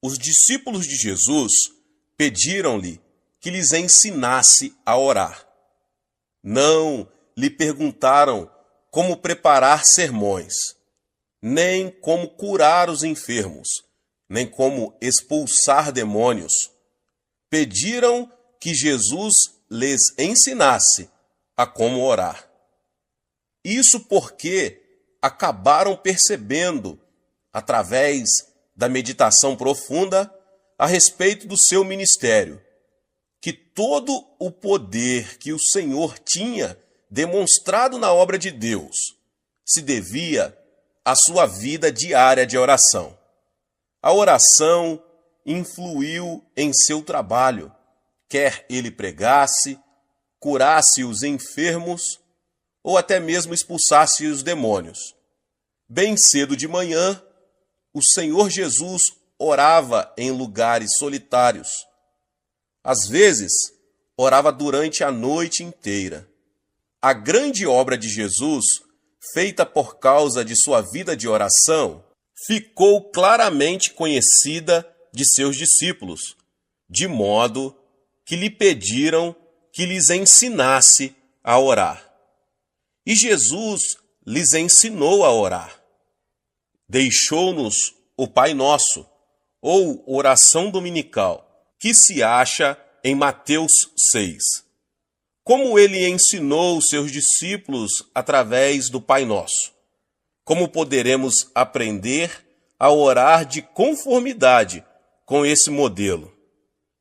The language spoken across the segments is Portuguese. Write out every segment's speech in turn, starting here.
Os discípulos de Jesus pediram-lhe que lhes ensinasse a orar. Não lhe perguntaram como preparar sermões, nem como curar os enfermos, nem como expulsar demônios. Pediram que Jesus lhes ensinasse a como orar. Isso porque acabaram percebendo, através da meditação profunda a respeito do seu ministério, que todo o poder que o Senhor tinha demonstrado na obra de Deus se devia à sua vida diária de oração. A oração influiu em seu trabalho, quer ele pregasse, curasse os enfermos ou até mesmo expulsasse os demônios. Bem cedo de manhã, o Senhor Jesus orava em lugares solitários. Às vezes, orava durante a noite inteira. A grande obra de Jesus, feita por causa de sua vida de oração, ficou claramente conhecida de seus discípulos, de modo que lhe pediram que lhes ensinasse a orar. E Jesus lhes ensinou a orar. Deixou-nos o Pai Nosso, ou oração dominical, que se acha em Mateus 6. Como ele ensinou os seus discípulos através do Pai Nosso? Como poderemos aprender a orar de conformidade com esse modelo?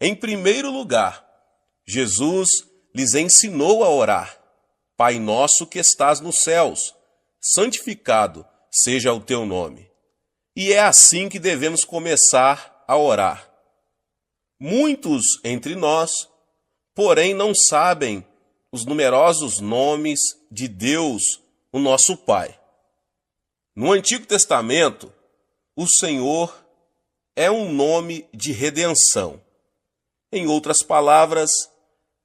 Em primeiro lugar, Jesus lhes ensinou a orar. Pai nosso que estás nos céus, santificado seja o teu nome. E é assim que devemos começar a orar. Muitos entre nós, porém, não sabem os numerosos nomes de Deus, o nosso Pai. No Antigo Testamento, o Senhor é um nome de redenção. Em outras palavras,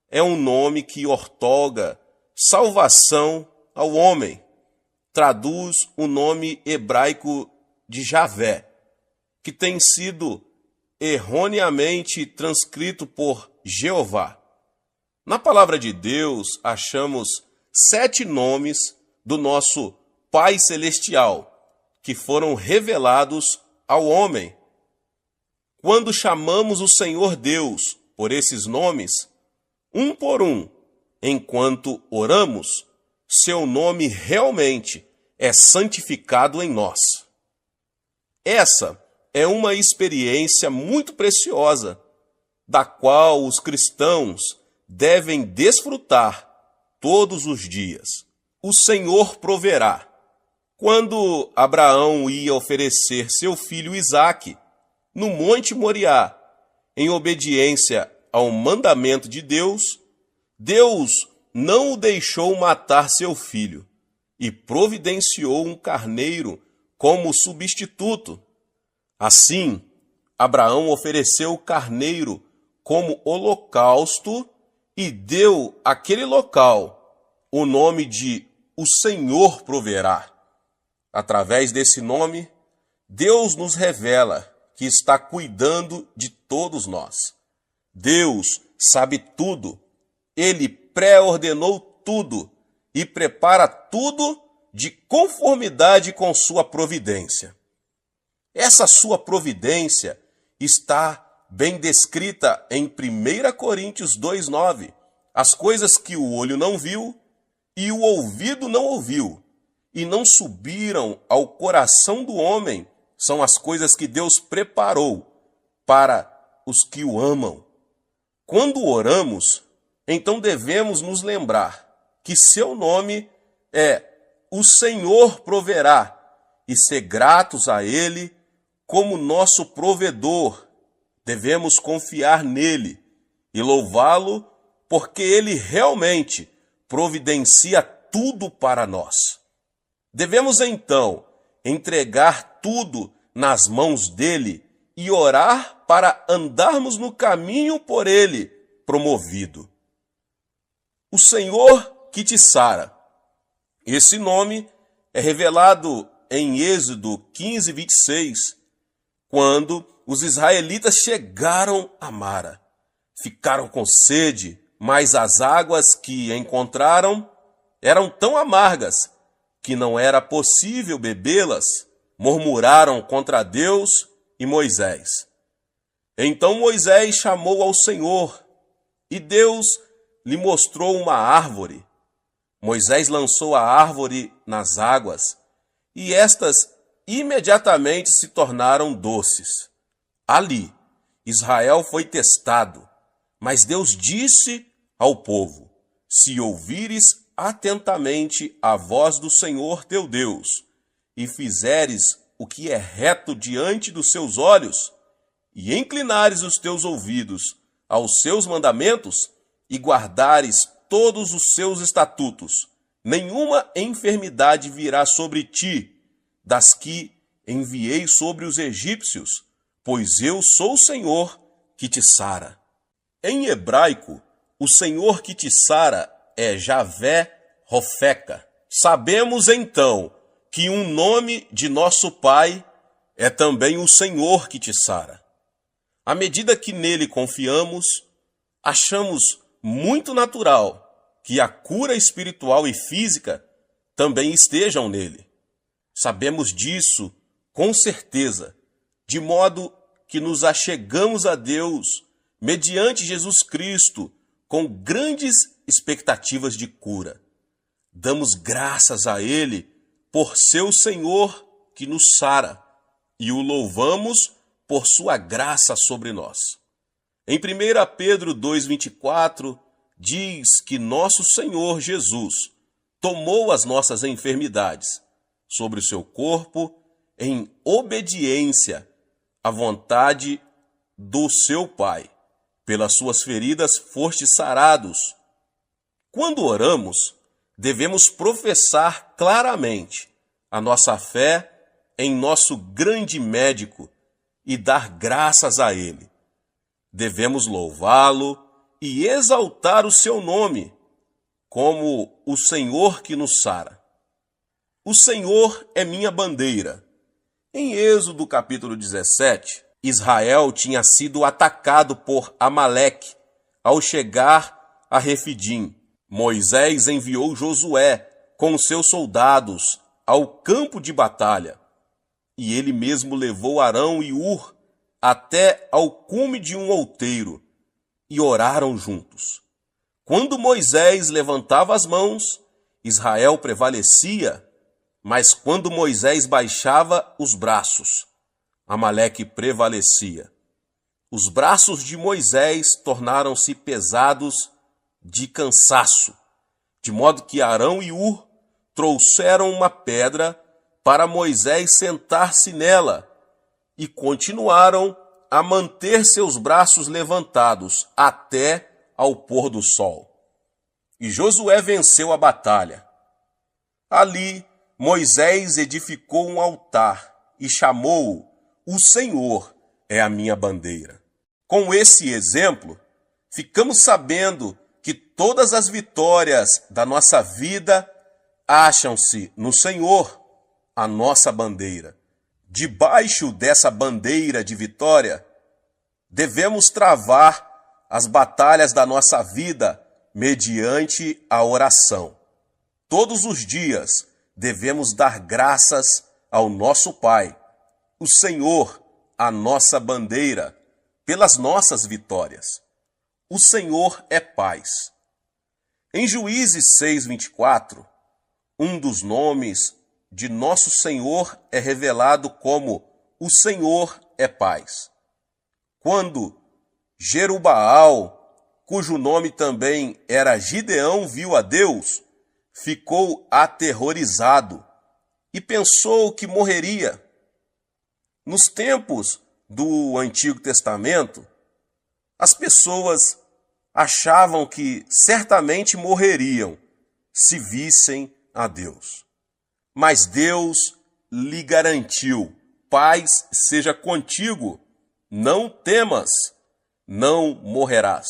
é um nome que outorga salvação ao homem. Traduz o nome hebraico de Javé, que tem sido erroneamente transcrito por Jeová. Na palavra de Deus, achamos 7 nomes do nosso Pai Celestial, que foram revelados ao homem. Quando chamamos o Senhor Deus por esses nomes, um por um, enquanto oramos, seu nome realmente é santificado em nós. Essa é uma experiência muito preciosa, da qual os cristãos devem desfrutar todos os dias. O Senhor proverá. Quando Abraão ia oferecer seu filho Isaque no Monte Moriá, em obediência ao mandamento de Deus, Deus não o deixou matar seu filho e providenciou um carneiro como substituto. Assim, Abraão ofereceu o carneiro como holocausto e deu àquele local o nome de O Senhor Proverá. Através desse nome, Deus nos revela que está cuidando de todos nós. Deus sabe tudo. Ele pré-ordenou tudo e prepara tudo de conformidade com sua providência. Essa sua providência está bem descrita em 1 Coríntios 2,9. As coisas que o olho não viu e o ouvido não ouviu e não subiram ao coração do homem são as coisas que Deus preparou para os que o amam. Quando oramos, então devemos nos lembrar que seu nome é O Senhor Proverá e ser gratos a Ele como nosso provedor. Devemos confiar nele e louvá-lo porque Ele realmente providencia tudo para nós. Devemos então entregar tudo nas mãos dele e orar para andarmos no caminho por ele promovido. O Senhor que te sara. Esse nome é revelado em Êxodo 15, 26, quando os israelitas chegaram a Mara. Ficaram com sede, mas as águas que encontraram eram tão amargas que não era possível bebê-las. Murmuraram contra Deus e Moisés. Então Moisés chamou ao Senhor, e Deus lhe mostrou uma árvore. Moisés lançou a árvore nas águas, e estas imediatamente se tornaram doces. Ali, Israel foi testado, mas Deus disse ao povo: se ouvires atentamente a voz do Senhor teu Deus, e fizeres o que é reto diante dos seus olhos, e inclinares os teus ouvidos aos seus mandamentos, e guardares todos os seus estatutos, nenhuma enfermidade virá sobre ti, das que enviei sobre os egípcios, pois eu sou o Senhor que te sara. Em hebraico, o Senhor que te sara é Javé Rofeca. Sabemos então que um nome de nosso Pai é também o Senhor que te sara. À medida que nele confiamos, achamos muito natural que a cura espiritual e física também estejam nele. Sabemos disso com certeza, de modo que nos achegamos a Deus mediante Jesus Cristo com grandes expectativas de cura. Damos graças a Ele por ser o Senhor que nos sara e o louvamos por sua graça sobre nós. Em 1 Pedro 2,24, diz que nosso Senhor Jesus tomou as nossas enfermidades sobre o seu corpo em obediência à vontade do seu Pai. Pelas suas feridas fostes sarados. Quando oramos, devemos professar claramente a nossa fé em nosso grande médico e dar graças a Ele. Devemos louvá-lo e exaltar o seu nome, como o Senhor que nos sara. O Senhor é minha bandeira. Em Êxodo capítulo 17, Israel tinha sido atacado por Amaleque ao chegar a Refidim. Moisés enviou Josué com seus soldados ao campo de batalha, e ele mesmo levou Arão e Ur até ao cume de um outeiro, e oraram juntos. Quando Moisés levantava as mãos, Israel prevalecia, mas quando Moisés baixava os braços, Amaleque prevalecia. Os braços de Moisés tornaram-se pesados de cansaço, de modo que Arão e Ur trouxeram uma pedra para Moisés sentar-se nela e continuaram a manter seus braços levantados até ao pôr do sol. E Josué venceu a batalha. Ali, Moisés edificou um altar e chamou-o: O Senhor é a minha bandeira. Com esse exemplo, ficamos sabendo que todas as vitórias da nossa vida acham-se no Senhor, a nossa bandeira. Debaixo dessa bandeira de vitória, devemos travar as batalhas da nossa vida mediante a oração. Todos os dias devemos dar graças ao nosso Pai, o Senhor, a nossa bandeira, pelas nossas vitórias. O Senhor é paz. Em Juízes 6:24, um dos nomes de nosso Senhor é revelado como o Senhor é paz. Quando Jerubaal, cujo nome também era Gideão, viu a Deus, ficou aterrorizado e pensou que morreria. Nos tempos do Antigo Testamento, as pessoas achavam que certamente morreriam se vissem a Deus. Mas Deus lhe garantiu: paz seja contigo, não temas, não morrerás.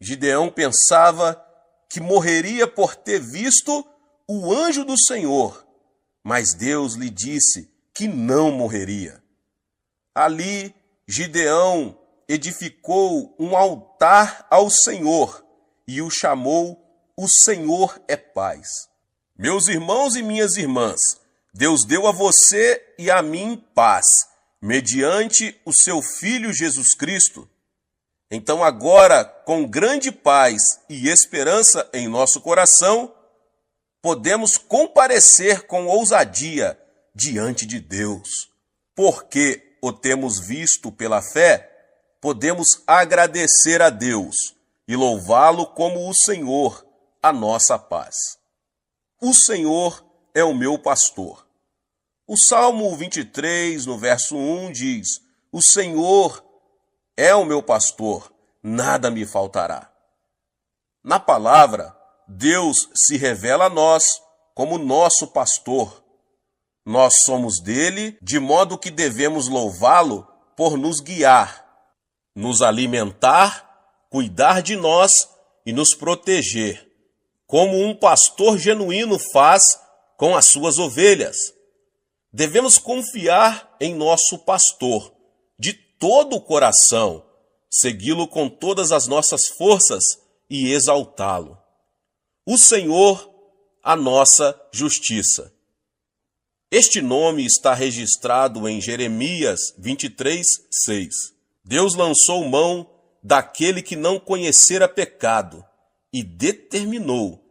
Gideão pensava que morreria por ter visto o anjo do Senhor, mas Deus lhe disse que não morreria. Ali Gideão edificou um altar ao Senhor e o chamou "O Senhor é Paz". Meus irmãos e minhas irmãs, Deus deu a você e a mim paz, mediante o seu Filho Jesus Cristo. Então agora, com grande paz e esperança em nosso coração, podemos comparecer com ousadia diante de Deus. Porque o temos visto pela fé, podemos agradecer a Deus e louvá-lo como o Senhor, a nossa paz. O Senhor é o meu pastor. O Salmo 23, no verso 1, diz: "O Senhor é o meu pastor, nada me faltará". Na palavra, Deus se revela a nós como nosso pastor. Nós somos dele, de modo que devemos louvá-lo por nos guiar, nos alimentar, cuidar de nós e nos proteger, como um pastor genuíno faz com as suas ovelhas. Devemos confiar em nosso pastor de todo o coração, segui-lo com todas as nossas forças e exaltá-lo. O Senhor, a nossa justiça. Este nome está registrado em Jeremias 23, 6. Deus lançou mão daquele que não conhecera pecado e determinou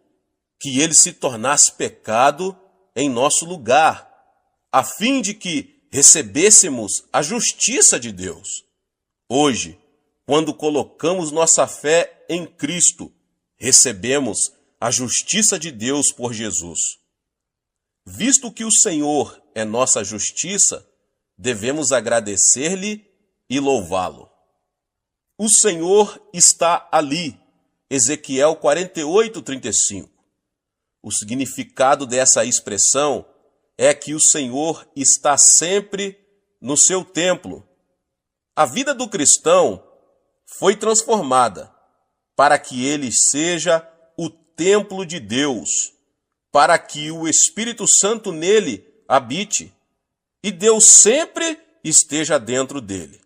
que ele se tornasse pecado em nosso lugar, a fim de que recebêssemos a justiça de Deus. Hoje, quando colocamos nossa fé em Cristo, recebemos a justiça de Deus por Jesus. Visto que o Senhor é nossa justiça, devemos agradecer-lhe e louvá-lo. O Senhor está ali. Ezequiel 48, 35. O significado dessa expressão é que o Senhor está sempre no seu templo. A vida do cristão foi transformada para que ele seja o templo de Deus, para que o Espírito Santo nele habite e Deus sempre esteja dentro dele.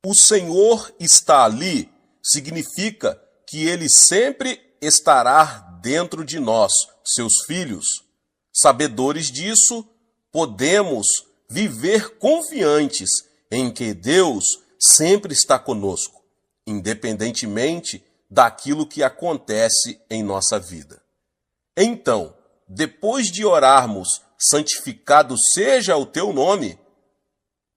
O Senhor está ali significa que ele sempre estará dentro de nós, seus filhos. Sabedores disso, podemos viver confiantes em que Deus sempre está conosco, independentemente daquilo que acontece em nossa vida. Então, depois de orarmos, santificado seja o teu nome,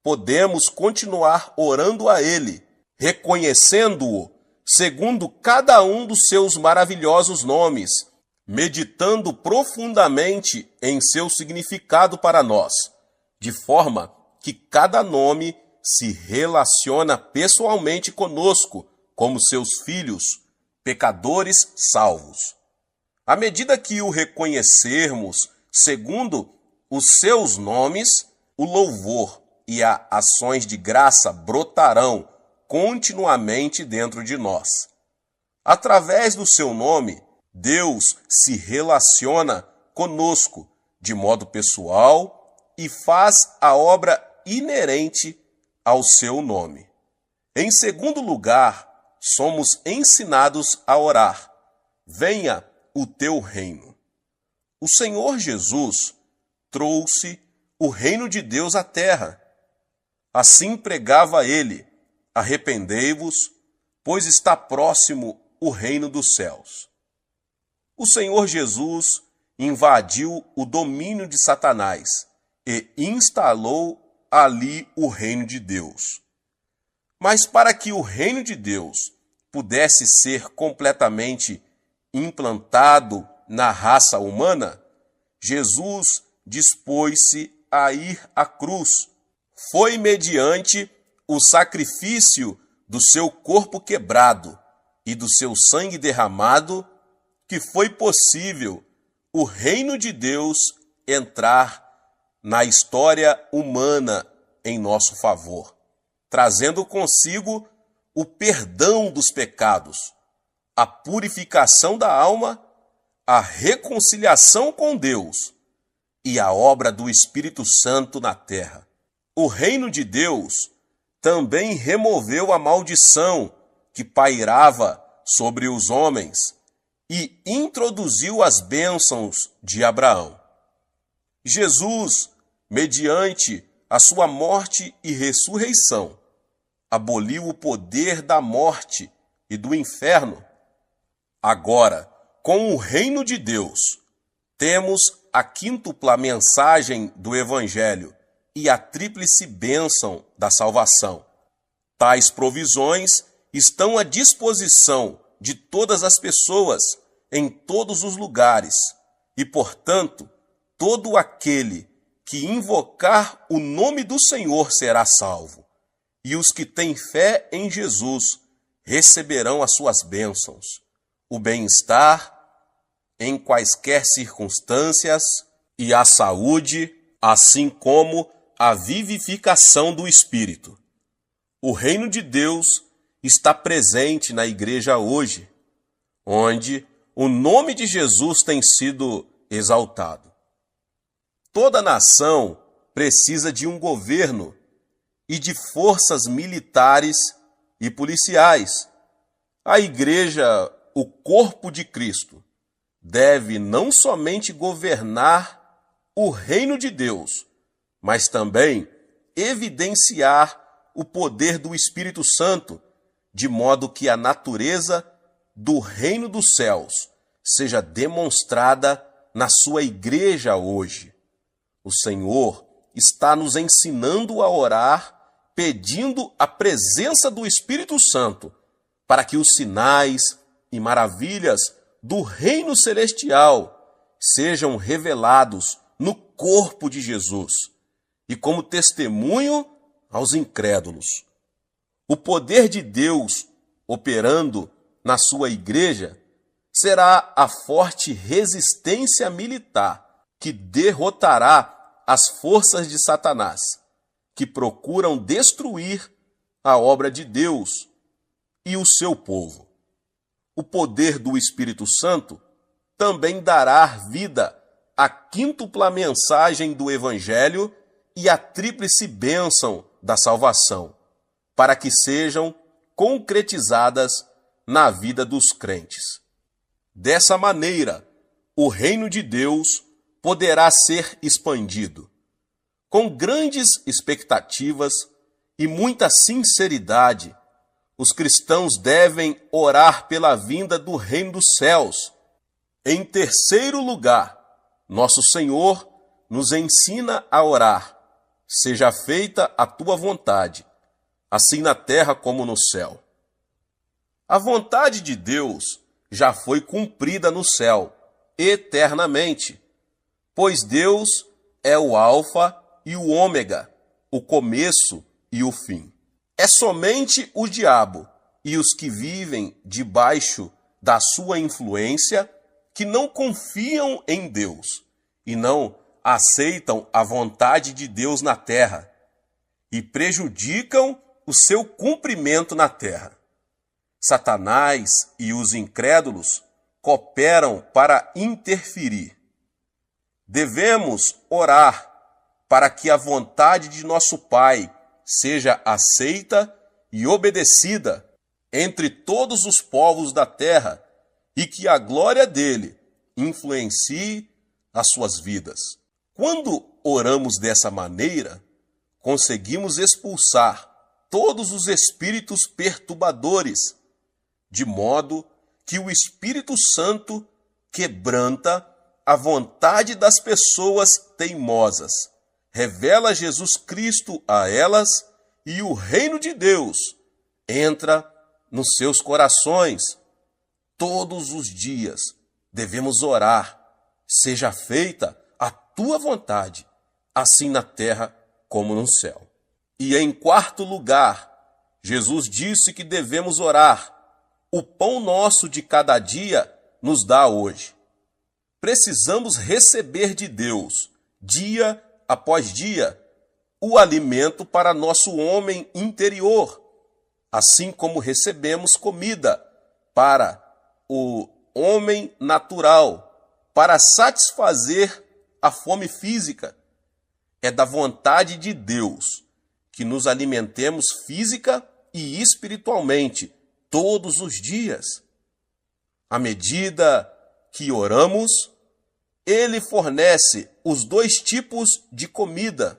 podemos continuar orando a Ele, reconhecendo-o segundo cada um dos seus maravilhosos nomes, meditando profundamente em seu significado para nós, de forma que cada nome se relaciona pessoalmente conosco como seus filhos, pecadores salvos. À medida que o reconhecermos segundo os seus nomes, o louvor e as ações de graça brotarão continuamente dentro de nós. Através do seu nome, Deus se relaciona conosco de modo pessoal e faz a obra inerente ao seu nome. Em segundo lugar, somos ensinados a orar: venha o teu reino. O Senhor Jesus trouxe o reino de Deus à terra. Assim pregava ele: arrependei-vos, pois está próximo o reino dos céus. O Senhor Jesus invadiu o domínio de Satanás e instalou ali o reino de Deus. Mas para que o reino de Deus pudesse ser completamente implantado na raça humana, Jesus dispôs-se a ir à cruz. Foi mediante o sacrifício do seu corpo quebrado e do seu sangue derramado que foi possível o reino de Deus entrar na história humana em nosso favor, trazendo consigo o perdão dos pecados, a purificação da alma, a reconciliação com Deus e a obra do Espírito Santo na terra. O reino de Deus também removeu a maldição que pairava sobre os homens e introduziu as bênçãos de Abraão. Jesus, mediante a sua morte e ressurreição, aboliu o poder da morte e do inferno. Agora, com o reino de Deus, temos a quíntupla mensagem do Evangelho e a tríplice bênção da salvação. Tais provisões estão à disposição de todas as pessoas, em todos os lugares, e, portanto, todo aquele que invocar o nome do Senhor será salvo, e os que têm fé em Jesus receberão as suas bênçãos, o bem-estar em quaisquer circunstâncias e a saúde, assim como a vivificação do Espírito. O reino de Deus está presente na igreja hoje, onde o nome de Jesus tem sido exaltado. Toda nação precisa de um governo e de forças militares e policiais. A igreja, o corpo de Cristo, deve não somente governar o reino de Deus, mas também evidenciar o poder do Espírito Santo, de modo que a natureza do reino dos céus seja demonstrada na sua igreja hoje. O Senhor está nos ensinando a orar, pedindo a presença do Espírito Santo, para que os sinais e maravilhas do reino celestial sejam revelados no corpo de Jesus e como testemunho aos incrédulos. O poder de Deus operando na sua igreja será a forte resistência militar que derrotará as forças de Satanás, que procuram destruir a obra de Deus e o seu povo. O poder do Espírito Santo também dará vida à quíntupla mensagem do Evangelho e à tríplice bênção da salvação, para que sejam concretizadas na vida dos crentes. Dessa maneira, o reino de Deus poderá ser expandido. Com grandes expectativas e muita sinceridade, os cristãos devem orar pela vinda do reino dos céus. Em terceiro lugar, nosso Senhor nos ensina a orar: seja feita a tua vontade, assim na terra como no céu. A vontade de Deus já foi cumprida no céu, eternamente, pois Deus é o Alfa e o Ômega, o começo e o fim. É somente o diabo e os que vivem debaixo da sua influência que não confiam em Deus e não aceitam a vontade de Deus na terra e prejudicam o seu cumprimento na terra. Satanás e os incrédulos cooperam para interferir. Devemos orar para que a vontade de nosso Pai seja aceita e obedecida entre todos os povos da terra e que a glória dele influencie as suas vidas. Quando oramos dessa maneira, conseguimos expulsar todos os espíritos perturbadores, de modo que o Espírito Santo quebranta a vontade das pessoas teimosas, revela Jesus Cristo a elas e o reino de Deus entra nos seus corações. Todos os dias devemos orar: seja feita a tua vontade, assim na terra como no céu. E em quarto lugar, Jesus disse que devemos orar: o pão nosso de cada dia nos dá hoje. Precisamos receber de Deus, dia após dia, o alimento para nosso homem interior, assim como recebemos comida para o homem natural, para satisfazer a fome física. É da vontade de Deus que nos alimentemos física e espiritualmente todos os dias. À medida que oramos, Ele fornece os dois tipos de comida.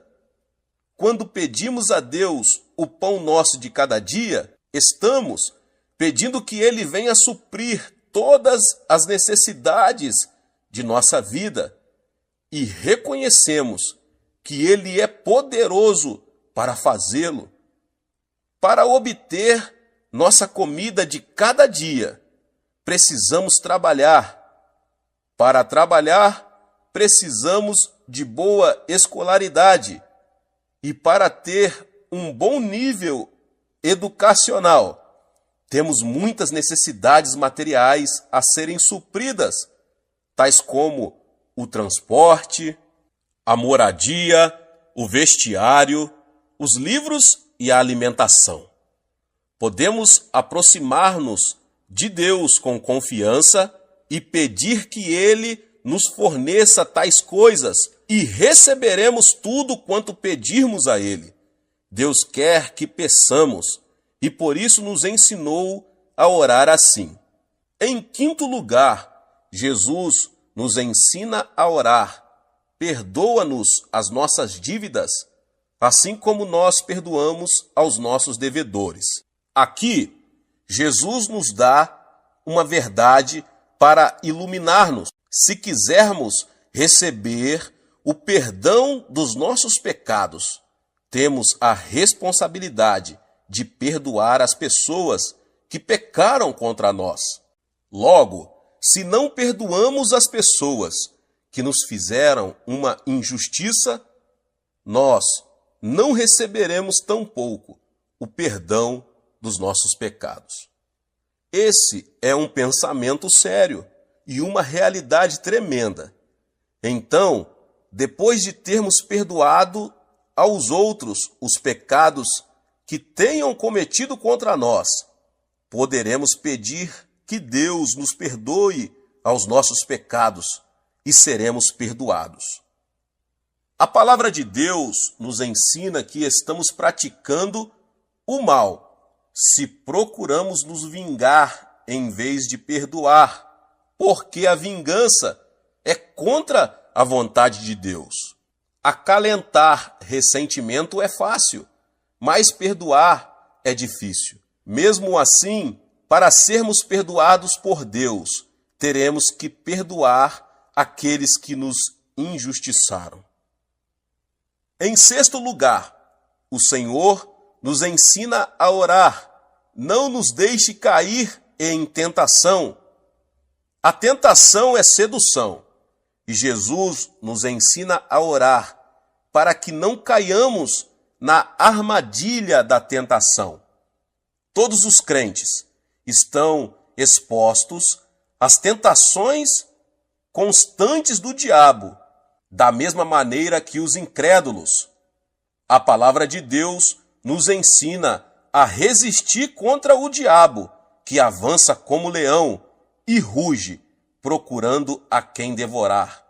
Quando pedimos a Deus o pão nosso de cada dia, estamos pedindo que Ele venha suprir todas as necessidades de nossa vida e reconhecemos que Ele é poderoso para fazê-lo. Para obter nossa comida de cada dia, precisamos trabalhar. Para trabalhar, precisamos de boa escolaridade. E para ter um bom nível educacional, temos muitas necessidades materiais a serem supridas, tais como o transporte, a moradia, o vestiário, os livros e a alimentação. Podemos aproximar-nos de Deus com confiança e pedir que Ele nos forneça tais coisas e receberemos tudo quanto pedirmos a Ele. Deus quer que peçamos e por isso nos ensinou a orar assim. Em quinto lugar, Jesus nos ensina a orar. Perdoa-nos as nossas dívidas, assim como nós perdoamos aos nossos devedores. Aqui, Jesus nos dá uma verdade para iluminar-nos. Se quisermos receber o perdão dos nossos pecados, temos a responsabilidade de perdoar as pessoas que pecaram contra nós. Logo, se não perdoamos as pessoas que nos fizeram uma injustiça, nós não receberemos tampouco o perdão dos nossos pecados. Esse é um pensamento sério e uma realidade tremenda. Então, depois de termos perdoado aos outros os pecados que tenham cometido contra nós, poderemos pedir que Deus nos perdoe aos nossos pecados e seremos perdoados. A palavra de Deus nos ensina que estamos praticando o mal se procuramos nos vingar em vez de perdoar, porque a vingança é contra a vontade de Deus. Acalentar ressentimento é fácil, mas perdoar é difícil. Mesmo assim, para sermos perdoados por Deus, teremos que perdoar aqueles que nos injustiçaram. Em sexto lugar, o Senhor nos ensina a orar. Não nos deixe cair em tentação. A tentação é sedução, e Jesus nos ensina a orar para que não caiamos na armadilha da tentação. Todos os crentes estão expostos às tentações constantes do diabo, da mesma maneira que os incrédulos. A palavra de Deus nos ensina a resistir contra o diabo, que avança como leão e ruge, procurando a quem devorar.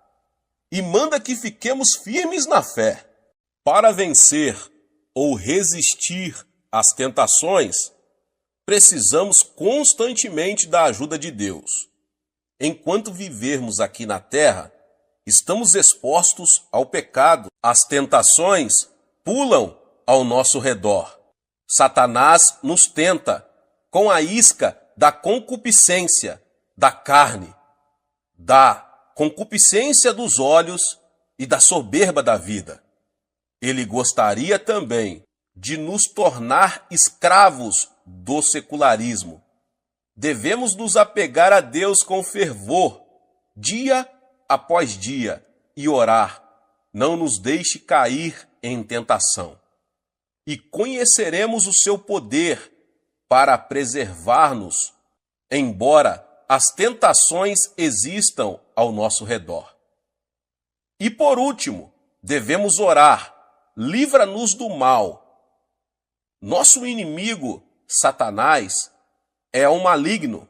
E manda que fiquemos firmes na fé. Para vencer ou resistir às tentações, precisamos constantemente da ajuda de Deus. Enquanto vivermos aqui na terra, estamos expostos ao pecado. As tentações pulam ao nosso redor. Satanás nos tenta com a isca da concupiscência da carne, da concupiscência dos olhos e da soberba da vida. Ele gostaria também de nos tornar escravos do secularismo. Devemos nos apegar a Deus com fervor, dia após dia, e orar. Não nos deixe cair em tentação. E conheceremos o seu poder para preservar-nos, embora as tentações existam ao nosso redor. E por último, devemos orar. Livra-nos do mal. Nosso inimigo, Satanás, é um maligno.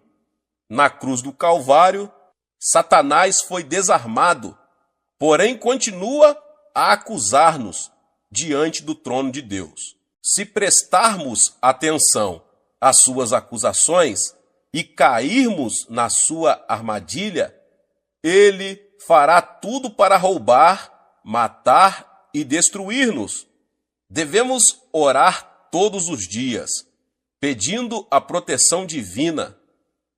Na cruz do Calvário, Satanás foi desarmado, porém continua a acusar-nos diante do trono de Deus. Se prestarmos atenção às suas acusações e cairmos na sua armadilha, ele fará tudo para roubar, matar e destruir-nos. Devemos orar todos os dias, pedindo a proteção divina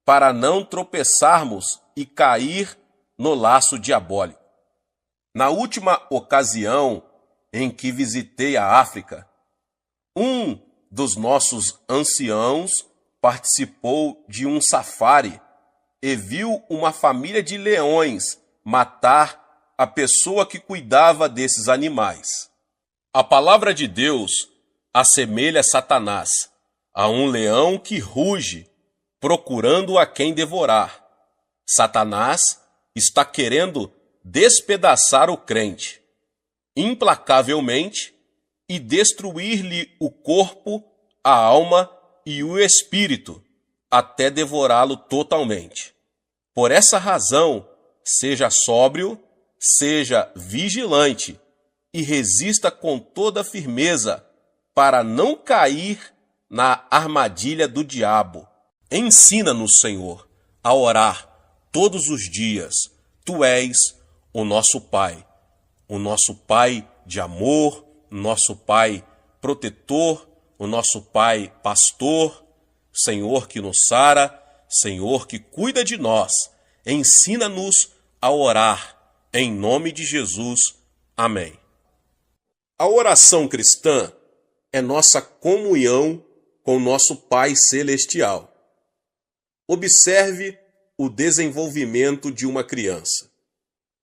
para não tropeçarmos e cair no laço diabólico. Na última ocasião em que visitei a África, um dos nossos anciãos participou de um safari e viu uma família de leões matar a pessoa que cuidava desses animais. A palavra de Deus assemelha Satanás a um leão que ruge, procurando a quem devorar. Satanás está querendo despedaçar o crente, implacavelmente, e destruir-lhe o corpo, a alma e o espírito, até devorá-lo totalmente. Por essa razão, seja sóbrio, seja vigilante e resista com toda firmeza para não cair na armadilha do diabo. Ensina-nos, Senhor, a orar todos os dias. Tu és o nosso Pai de amor, nosso Pai protetor, o nosso Pai pastor, Senhor que nos sara, Senhor que cuida de nós. Ensina-nos a orar, em nome de Jesus. Amém. A oração cristã é nossa comunhão com nosso Pai Celestial. Observe o desenvolvimento de uma criança.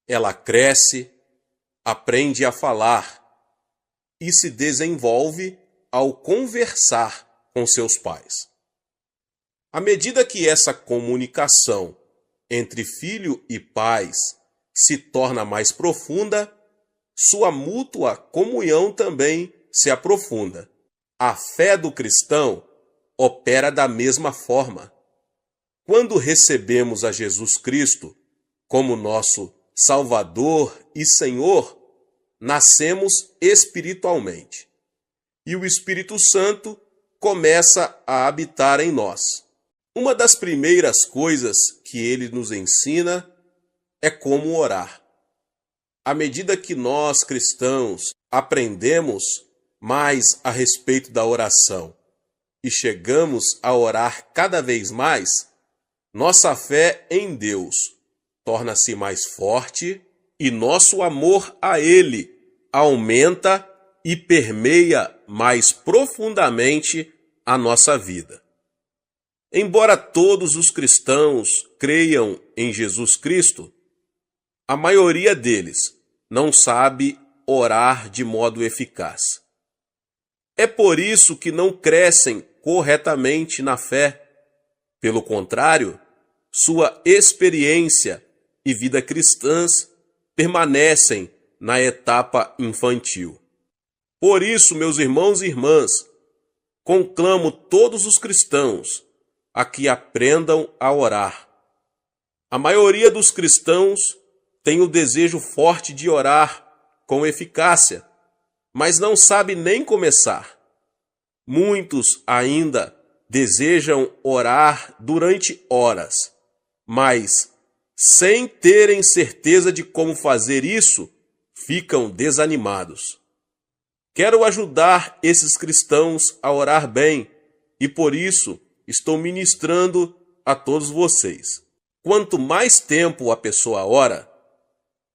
Ela cresce, aprende a falar e se desenvolve ao conversar com seus pais. À medida que essa comunicação entre filho e pais se torna mais profunda, sua mútua comunhão também se aprofunda. A fé do cristão opera da mesma forma. Quando recebemos a Jesus Cristo como nosso Salvador e Senhor, nascemos espiritualmente. E o Espírito Santo começa a habitar em nós. Uma das primeiras coisas que ele nos ensina é como orar. À medida que nós, cristãos, aprendemos mais a respeito da oração e chegamos a orar cada vez mais, nossa fé em Deus torna-se mais forte e nosso amor a Ele aumenta e permeia mais profundamente a nossa vida. Embora todos os cristãos creiam em Jesus Cristo, a maioria deles não sabe orar de modo eficaz. É por isso que não crescem corretamente na fé. Pelo contrário, sua experiência e vida cristãs permanecem na etapa infantil. Por isso, meus irmãos e irmãs, conclamo todos os cristãos a que aprendam a orar. A maioria dos cristãos tem o desejo forte de orar com eficácia, mas não sabe nem começar. Muitos ainda desejam orar durante horas, mas, sem terem certeza de como fazer isso, ficam desanimados. Quero ajudar esses cristãos a orar bem e, por isso, estou ministrando a todos vocês. Quanto mais tempo a pessoa ora,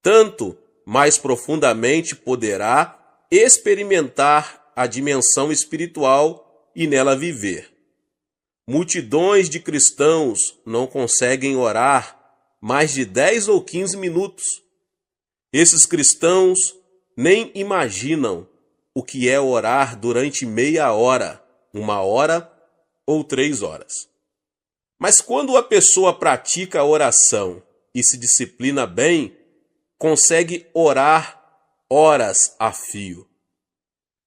tanto mais profundamente poderá experimentar a dimensão espiritual e nela viver. Multidões de cristãos não conseguem orar mais de 10 ou 15 minutos. Esses cristãos nem imaginam o que é orar durante meia hora, 1 hora ou 3 horas. Mas quando a pessoa pratica a oração e se disciplina bem, consegue orar horas a fio.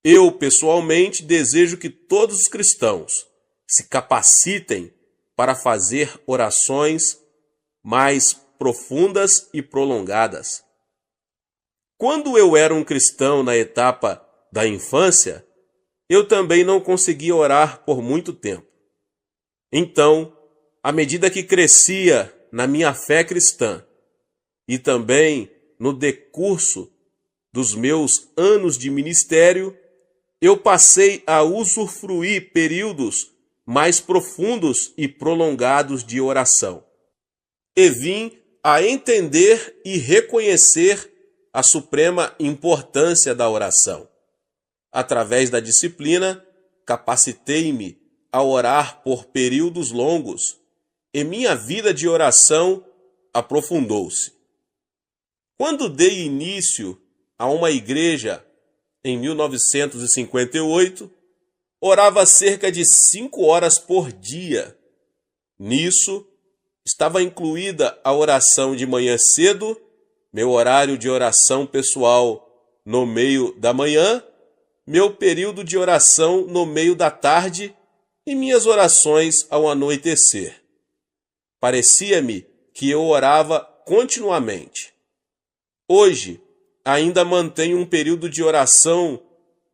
Eu, pessoalmente, desejo que todos os cristãos se capacitem para fazer orações mais profundas e prolongadas. Quando eu era um cristão na etapa da infância, eu também não conseguia orar por muito tempo. Então, à medida que crescia na minha fé cristã e também no decurso dos meus anos de ministério, eu passei a usufruir períodos mais profundos e prolongados de oração. E vim a entender e reconhecer a suprema importância da oração. Através da disciplina, capacitei-me a orar por períodos longos e minha vida de oração aprofundou-se. Quando dei início a uma igreja em 1958, orava cerca de 5 horas por dia. Nisso, estava incluída a oração de manhã cedo, meu horário de oração pessoal no meio da manhã, meu período de oração no meio da tarde e minhas orações ao anoitecer. Parecia-me que eu orava continuamente. Hoje, ainda mantenho um período de oração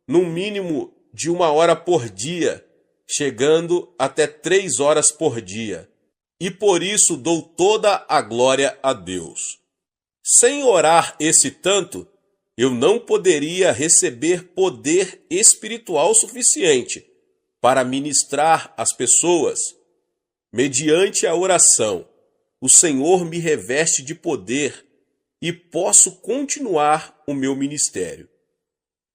no mínimo de 1 hora por dia, chegando até 3 horas por dia. E por isso dou toda a glória a Deus. Sem orar esse tanto, eu não poderia receber poder espiritual suficiente para ministrar às pessoas. Mediante a oração, o Senhor me reveste de poder e posso continuar o meu ministério.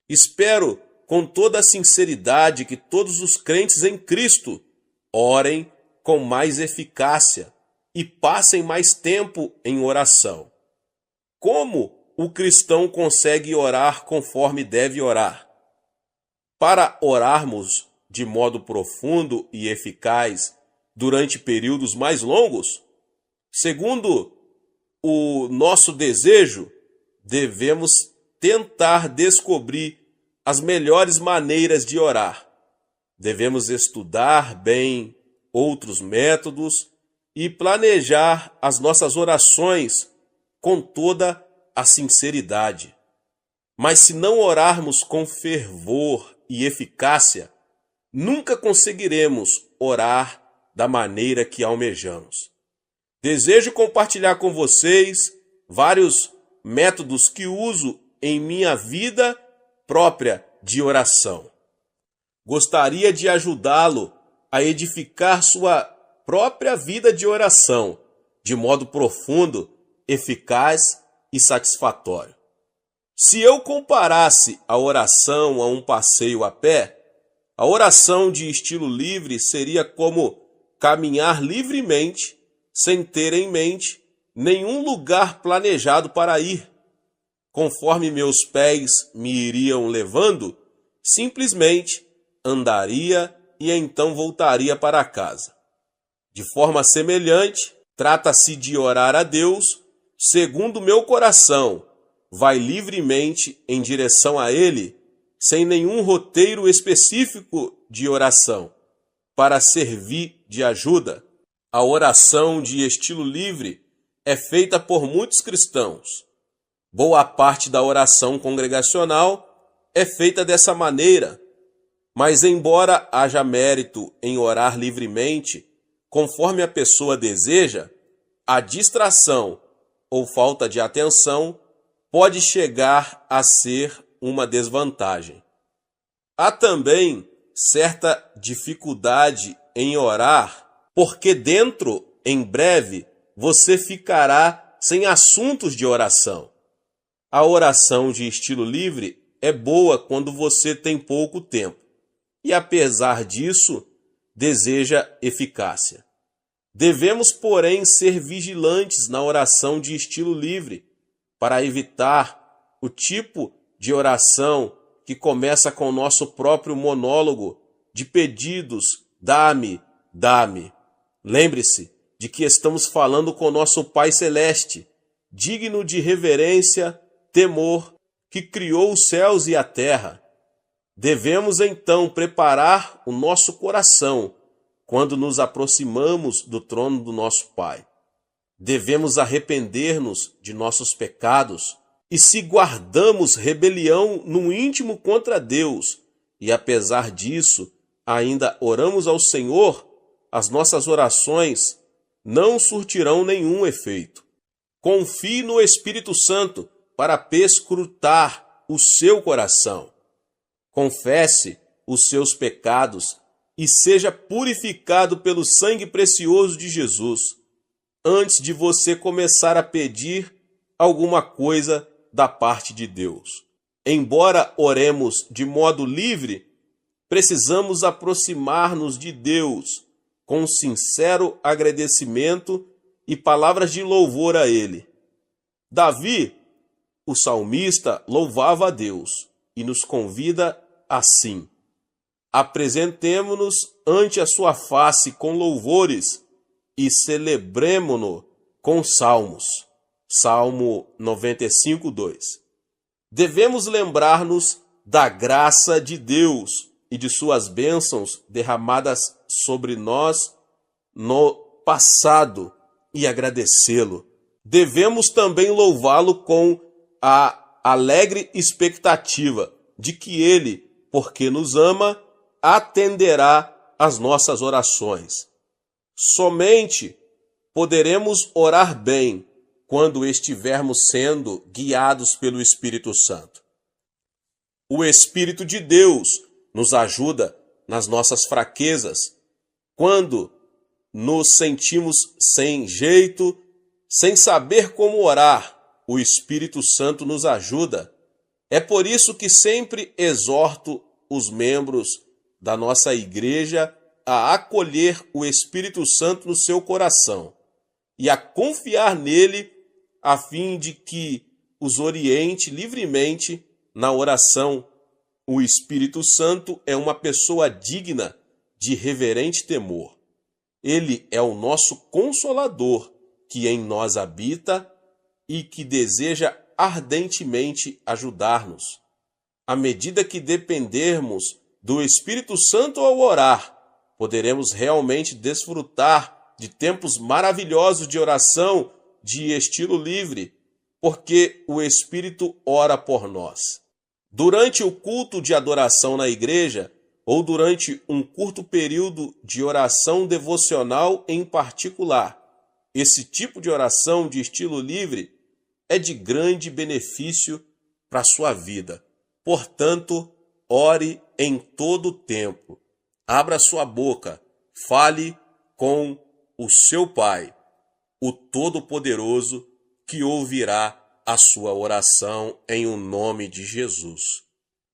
Espero com toda a sinceridade que todos os crentes em Cristo orem com mais eficácia e passem mais tempo em oração. Como o cristão consegue orar conforme deve orar? Para orarmos de modo profundo e eficaz durante períodos mais longos, segundo o nosso desejo, devemos tentar descobrir as melhores maneiras de orar. Devemos estudar bem outros métodos e planejar as nossas orações com toda a sinceridade. Mas se não orarmos com fervor e eficácia, nunca conseguiremos orar da maneira que almejamos. Desejo compartilhar com vocês vários métodos que uso em minha vida própria de oração. Gostaria de ajudá-lo a edificar sua própria vida de oração de modo profundo, eficaz e satisfatório. Se eu comparasse a oração a um passeio a pé, a oração de estilo livre seria como caminhar livremente, sem ter em mente nenhum lugar planejado para ir. Conforme meus pés me iriam levando, simplesmente andaria e então voltaria para casa. De forma semelhante, trata-se de orar a Deus segundo meu coração, vai livremente em direção a Ele, sem nenhum roteiro específico de oração, para servir de ajuda. A oração de estilo livre é feita por muitos cristãos. Boa parte da oração congregacional é feita dessa maneira, mas embora haja mérito em orar livremente, conforme a pessoa deseja, a distração ou falta de atenção pode chegar a ser uma desvantagem. Há também certa dificuldade em orar, porque em breve, você ficará sem assuntos de oração. A oração de estilo livre é boa quando você tem pouco tempo e, apesar disso, deseja eficácia. Devemos, porém, ser vigilantes na oração de estilo livre para evitar o tipo de oração que começa com o nosso próprio monólogo de pedidos, dá-me, dá-me. Lembre-se de que estamos falando com nosso Pai Celeste, digno de reverência, temor, que criou os céus e a terra. Devemos então preparar o nosso coração quando nos aproximamos do trono do nosso Pai. Devemos arrepender-nos de nossos pecados e, se guardamos rebelião no íntimo contra Deus e apesar disso, ainda oramos ao Senhor, as nossas orações não surtirão nenhum efeito. Confie no Espírito Santo para perscrutar o seu coração. Confesse os seus pecados e seja purificado pelo sangue precioso de Jesus, antes de você começar a pedir alguma coisa da parte de Deus. Embora oremos de modo livre, precisamos aproximar-nos de Deus com sincero agradecimento e palavras de louvor a Ele. Davi, o salmista, louvava a Deus e nos convida assim: apresentemo-nos ante a sua face com louvores e celebremo-no com salmos. Salmo 95, 2. Devemos lembrar-nos da graça de Deus e de suas bênçãos derramadas sobre nós no passado e agradecê-lo. Devemos também louvá-lo com a alegre expectativa de que Ele, porque nos ama, atenderá às nossas orações. Somente poderemos orar bem quando estivermos sendo guiados pelo Espírito Santo. O Espírito de Deus nos ajuda nas nossas fraquezas, quando nos sentimos sem jeito, sem saber como orar. O Espírito Santo nos ajuda. É por isso que sempre exorto os membros da nossa igreja a acolher o Espírito Santo no seu coração e a confiar nele, a fim de que os oriente livremente na oração. O Espírito Santo é uma pessoa digna de reverente temor. Ele é o nosso Consolador, que em nós habita e que deseja ardentemente ajudar-nos. À medida que dependermos do Espírito Santo ao orar, poderemos realmente desfrutar de tempos maravilhosos de oração de estilo livre, porque o Espírito ora por nós. Durante o culto de adoração na igreja, ou durante um curto período de oração devocional em particular, esse tipo de oração de estilo livre é de grande benefício para a sua vida. Portanto, ore em todo o tempo. Abra sua boca, fale com o seu Pai, o Todo-Poderoso, que ouvirá a sua oração em o nome de Jesus.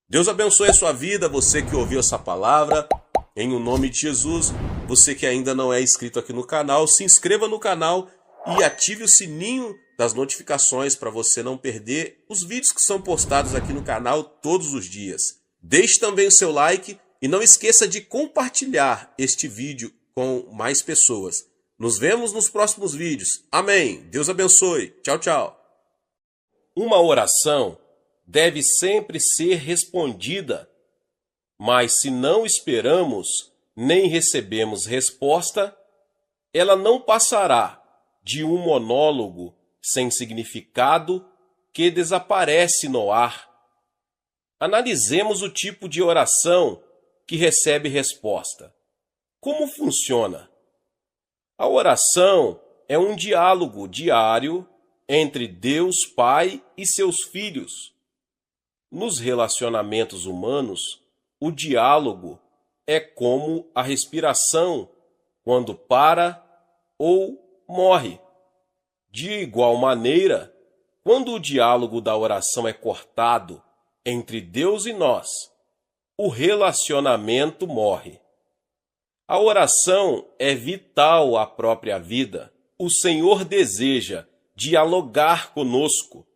Deus abençoe a sua vida, você que ouviu essa palavra, em o nome de Jesus. Você que ainda não é inscrito aqui no canal, se inscreva no canal e ative o sininho das notificações para você não perder os vídeos que são postados aqui no canal todos os dias. Deixe também o seu like e não esqueça de compartilhar este vídeo com mais pessoas. Nos vemos nos próximos vídeos. Amém. Deus abençoe. Tchau, tchau. Uma oração deve sempre ser respondida, mas se não esperamos nem recebemos resposta, ela não passará de um monólogo sem significado que desaparece no ar. Analisemos o tipo de oração que recebe resposta. Como funciona? A oração é um diálogo diário entre Deus Pai e seus filhos. Nos relacionamentos humanos, o diálogo é como a respiração, quando para ou morre. De igual maneira, quando o diálogo da oração é cortado entre Deus e nós, o relacionamento morre. A oração é vital à própria vida. O Senhor deseja dialogar conosco.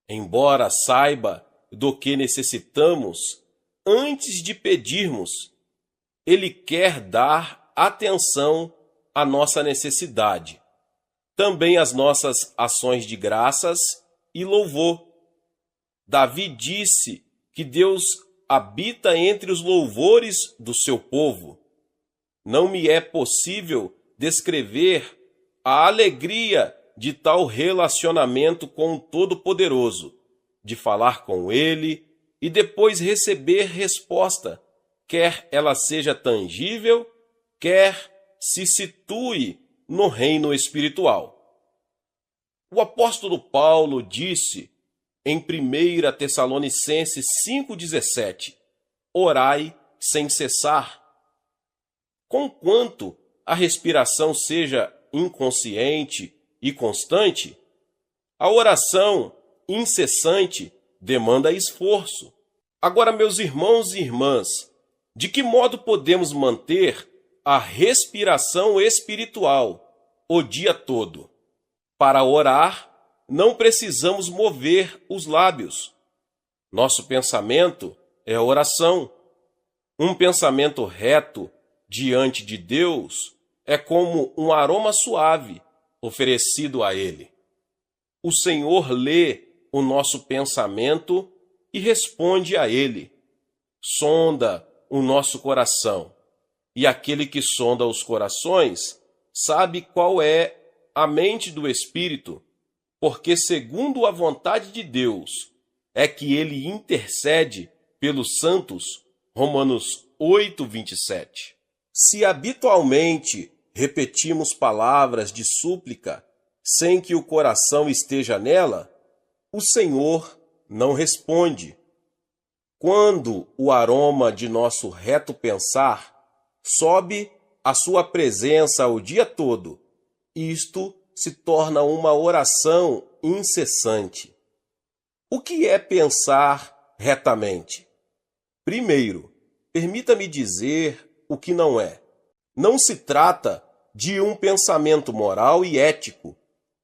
Embora saiba do que necessitamos, antes de pedirmos, Ele quer dar atenção à nossa necessidade, também às nossas ações de graças e louvor. Davi disse que Deus habita entre os louvores do seu povo. Não me é possível descrever a alegria de tal relacionamento com o Todo-Poderoso, de falar com Ele, e depois receber resposta, quer ela seja tangível, quer se situe no reino espiritual. O apóstolo Paulo disse em 1 Tessalonicenses 5,17: orai sem cessar. Conquanto a respiração seja inconsciente e constante, a oração incessante demanda esforço. Agora, meus irmãos e irmãs, de que modo podemos manter a respiração espiritual o dia todo? Para orar, não precisamos mover os lábios. Nosso pensamento é oração. Um pensamento reto diante de Deus é como um aroma suave oferecido a Ele. O Senhor lê o nosso pensamento e responde a Ele. Sonda o nosso coração. E aquele que sonda os corações sabe qual é a mente do Espírito, porque segundo a vontade de Deus é que Ele intercede pelos santos. Romanos 8:27. Se habitualmente repetimos palavras de súplica sem que o coração esteja nela, o Senhor não responde. Quando o aroma de nosso reto pensar sobe à sua presença o dia todo, isto se torna uma oração incessante. O que é pensar retamente? Primeiro, permita-me dizer o que não é. Não se trata de um pensamento moral e ético,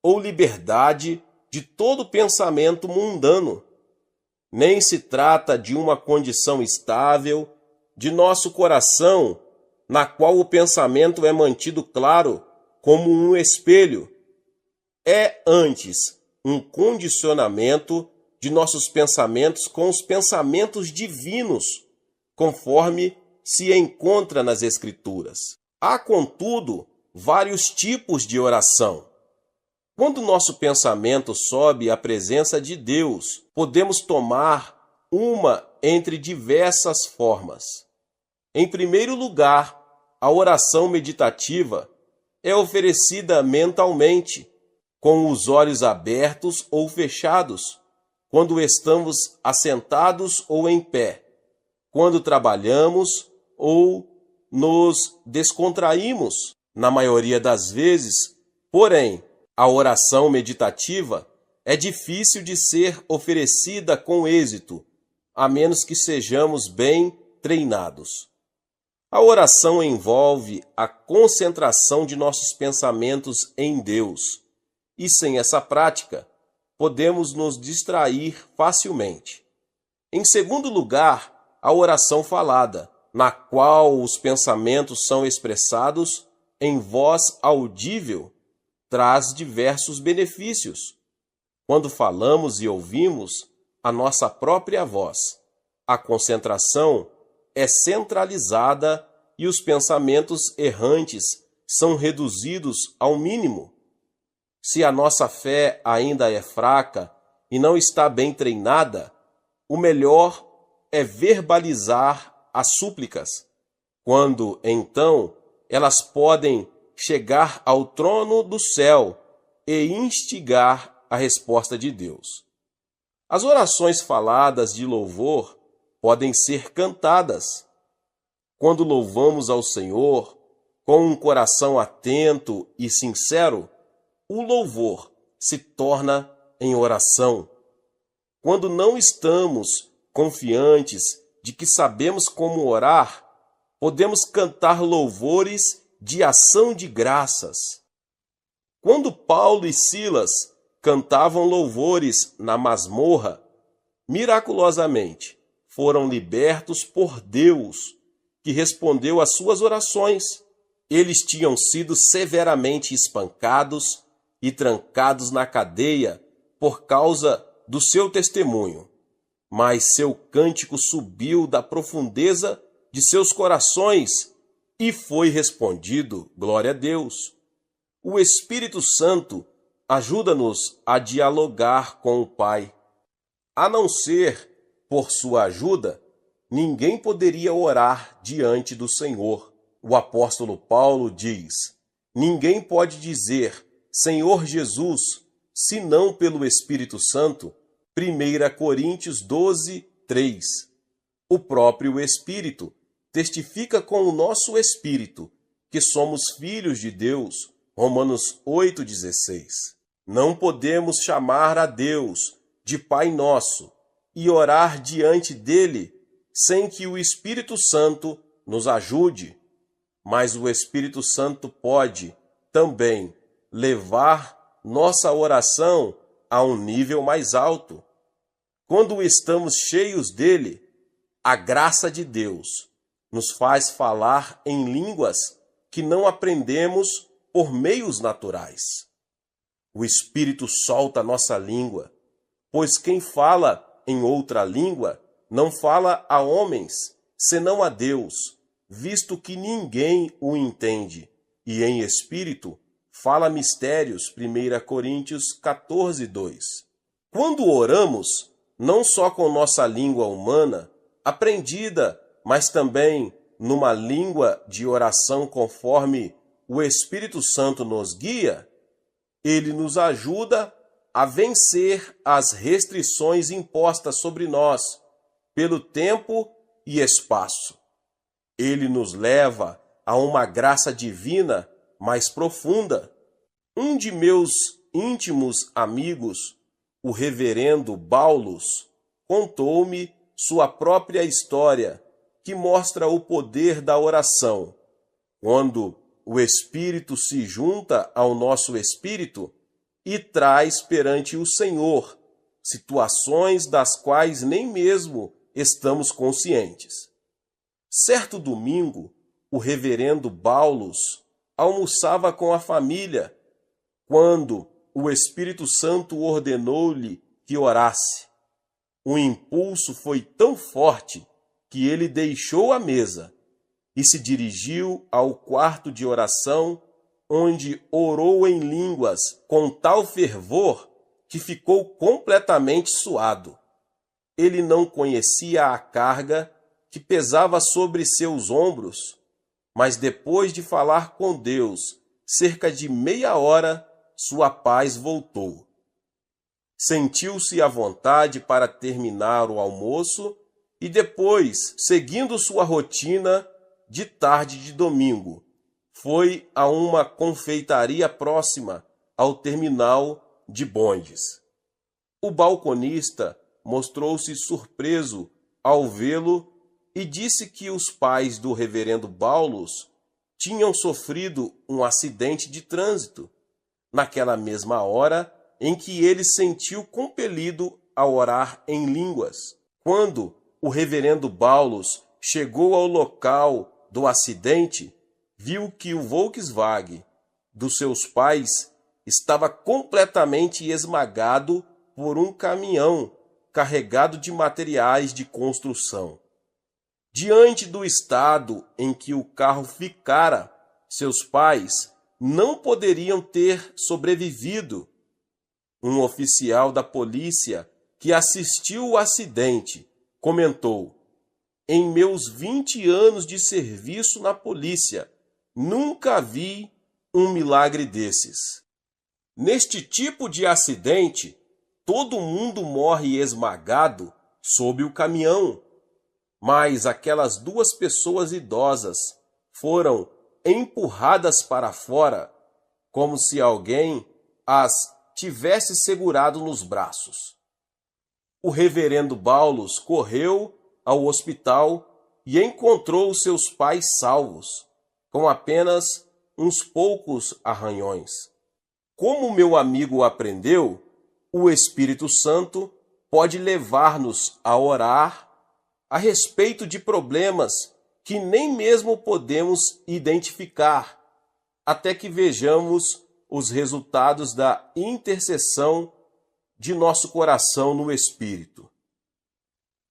ou liberdade de todo pensamento mundano. Nem se trata de uma condição estável de nosso coração, na qual o pensamento é mantido claro como um espelho. É antes um condicionamento de nossos pensamentos com os pensamentos divinos, conforme se encontra nas Escrituras. Há, contudo, vários tipos de oração. Quando nosso pensamento sobe à presença de Deus, podemos tomar uma entre diversas formas. Em primeiro lugar, a oração meditativa é oferecida mentalmente, com os olhos abertos ou fechados, quando estamos assentados ou em pé, quando trabalhamos ou nos descontraímos. Na maioria das vezes, porém, a oração meditativa é difícil de ser oferecida com êxito, a menos que sejamos bem treinados. A oração envolve a concentração de nossos pensamentos em Deus, e sem essa prática, podemos nos distrair facilmente. Em segundo lugar, a oração falada, na qual os pensamentos são expressados em voz audível, traz diversos benefícios. Quando falamos e ouvimos a nossa própria voz, a concentração é centralizada e os pensamentos errantes são reduzidos ao mínimo. Se a nossa fé ainda é fraca e não está bem treinada, o melhor é verbalizar as súplicas, quando, então, elas podem chegar ao trono do céu e instigar a resposta de Deus. As orações faladas de louvor podem ser cantadas. Quando louvamos ao Senhor com um coração atento e sincero, o louvor se torna em oração. Quando não estamos confiantes de que sabemos como orar, podemos cantar louvores de ação de graças. Quando Paulo e Silas cantavam louvores na masmorra, miraculosamente foram libertos por Deus, que respondeu às suas orações. Eles tinham sido severamente espancados e trancados na cadeia por causa do seu testemunho, mas seu cântico subiu da profundeza de seus corações e foi respondido, glória a Deus. O Espírito Santo ajuda-nos a dialogar com o Pai. A não ser por sua ajuda, ninguém poderia orar diante do Senhor. O apóstolo Paulo diz: ninguém pode dizer Senhor Jesus, senão pelo Espírito Santo. 1 Coríntios 12, 3. O próprio Espírito testifica com o nosso espírito que somos filhos de Deus. Romanos 8,16. Não podemos chamar a Deus de Pai Nosso e orar diante dele sem que o Espírito Santo nos ajude. Mas o Espírito Santo pode também levar nossa oração a um nível mais alto. Quando estamos cheios dele, a graça de Deus nos faz falar em línguas que não aprendemos por meios naturais. O Espírito solta nossa língua, pois quem fala em outra língua não fala a homens, senão a Deus, visto que ninguém o entende, e em espírito fala mistérios. 1 Coríntios 14, 2. Quando oramos, não só com nossa língua humana, aprendida, mas também numa língua de oração conforme o Espírito Santo nos guia, ele nos ajuda a vencer as restrições impostas sobre nós pelo tempo e espaço. Ele nos leva a uma graça divina mais profunda. Um de meus íntimos amigos, o reverendo Baulos, contou-me sua própria história, que mostra o poder da oração. Quando o Espírito se junta ao nosso espírito e traz perante o Senhor situações das quais nem mesmo estamos conscientes. Certo domingo, o reverendo Baulos almoçava com a família, quando o Espírito Santo ordenou-lhe que orasse. O impulso foi tão forte que ele deixou a mesa e se dirigiu ao quarto de oração, onde orou em línguas com tal fervor que ficou completamente suado. Ele não conhecia a carga que pesava sobre seus ombros, mas depois de falar com Deus cerca de meia hora, sua paz voltou. Sentiu-se à vontade para terminar o almoço e depois, seguindo sua rotina de tarde de domingo, foi a uma confeitaria próxima ao terminal de bondes. O balconista mostrou-se surpreso ao vê-lo e disse que os pais do reverendo Baulos tinham sofrido um acidente de trânsito naquela mesma hora em que ele sentiu compelido a orar em línguas. Quando o reverendo Baulos chegou ao local do acidente, viu que o Volkswagen dos seus pais estava completamente esmagado por um caminhão carregado de materiais de construção. Diante do estado em que o carro ficara, seus pais não poderiam ter sobrevivido. Um oficial da polícia que assistiu o acidente comentou: em meus 20 anos de serviço na polícia, nunca vi um milagre desses. Neste tipo de acidente, todo mundo morre esmagado sob o caminhão, mas aquelas duas pessoas idosas foram empurradas para fora, como se alguém as tivesse segurado nos braços. O reverendo Baulos correu ao hospital e encontrou seus pais salvos, com apenas uns poucos arranhões. Como meu amigo aprendeu, o Espírito Santo pode levar-nos a orar a respeito de problemas que nem mesmo podemos identificar, até que vejamos os resultados da intercessão de nosso coração no Espírito.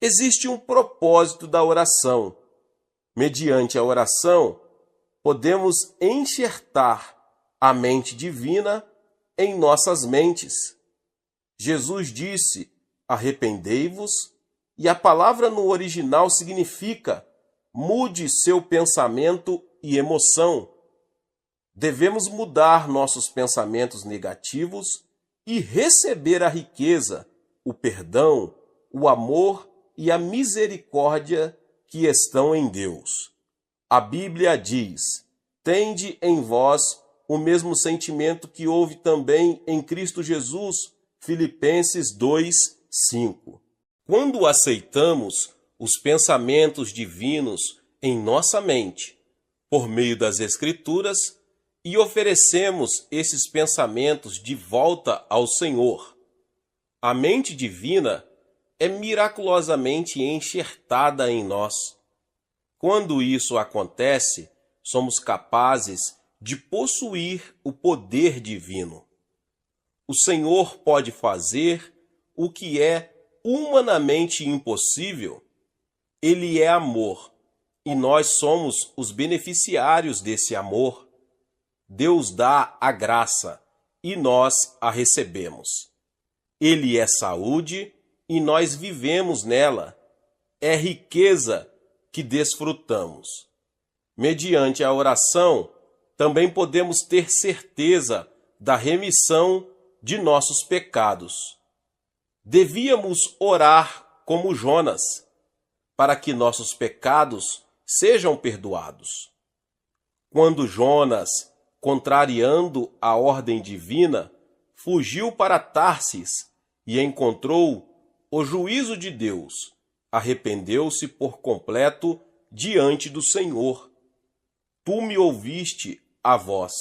Existe um propósito da oração. Mediante a oração, podemos enxertar a mente divina em nossas mentes. Jesus disse: arrependei-vos E a palavra no original significa mude seu pensamento e emoção. Devemos mudar nossos pensamentos negativos e receber a riqueza, o perdão, o amor e a misericórdia que estão em Deus. A Bíblia diz: tende em vós o mesmo sentimento que houve também em Cristo Jesus, Filipenses 2:5. Quando aceitamos os pensamentos divinos em nossa mente, por meio das Escrituras, e oferecemos esses pensamentos de volta ao Senhor, a mente divina é miraculosamente enxertada em nós. Quando isso acontece, somos capazes de possuir o poder divino. O Senhor pode fazer o que é humanamente impossível. Ele é amor, e nós somos os beneficiários desse amor. Deus dá a graça, e nós a recebemos. Ele é saúde, e nós vivemos nela. É riqueza que desfrutamos. Mediante a oração, também podemos ter certeza da remissão de nossos pecados. Devíamos orar como Jonas, para que nossos pecados sejam perdoados. Quando Jonas, contrariando a ordem divina, fugiu para Tarsis e encontrou o juízo de Deus, arrependeu-se por completo diante do Senhor. Tu me ouviste a voz,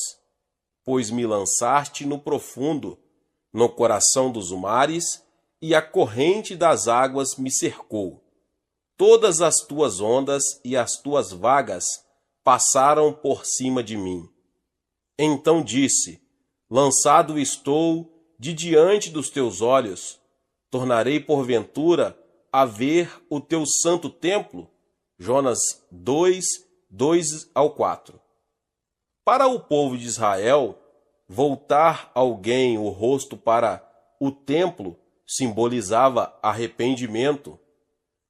pois me lançaste no profundo, no coração dos mares, e a corrente das águas me cercou. Todas as tuas ondas e as tuas vagas passaram por cima de mim. Então disse: lançado estou de diante dos teus olhos, tornarei porventura a ver o teu santo templo. Jonas 2:2-4. Para o povo de Israel, voltar alguém o rosto para o templo simbolizava arrependimento.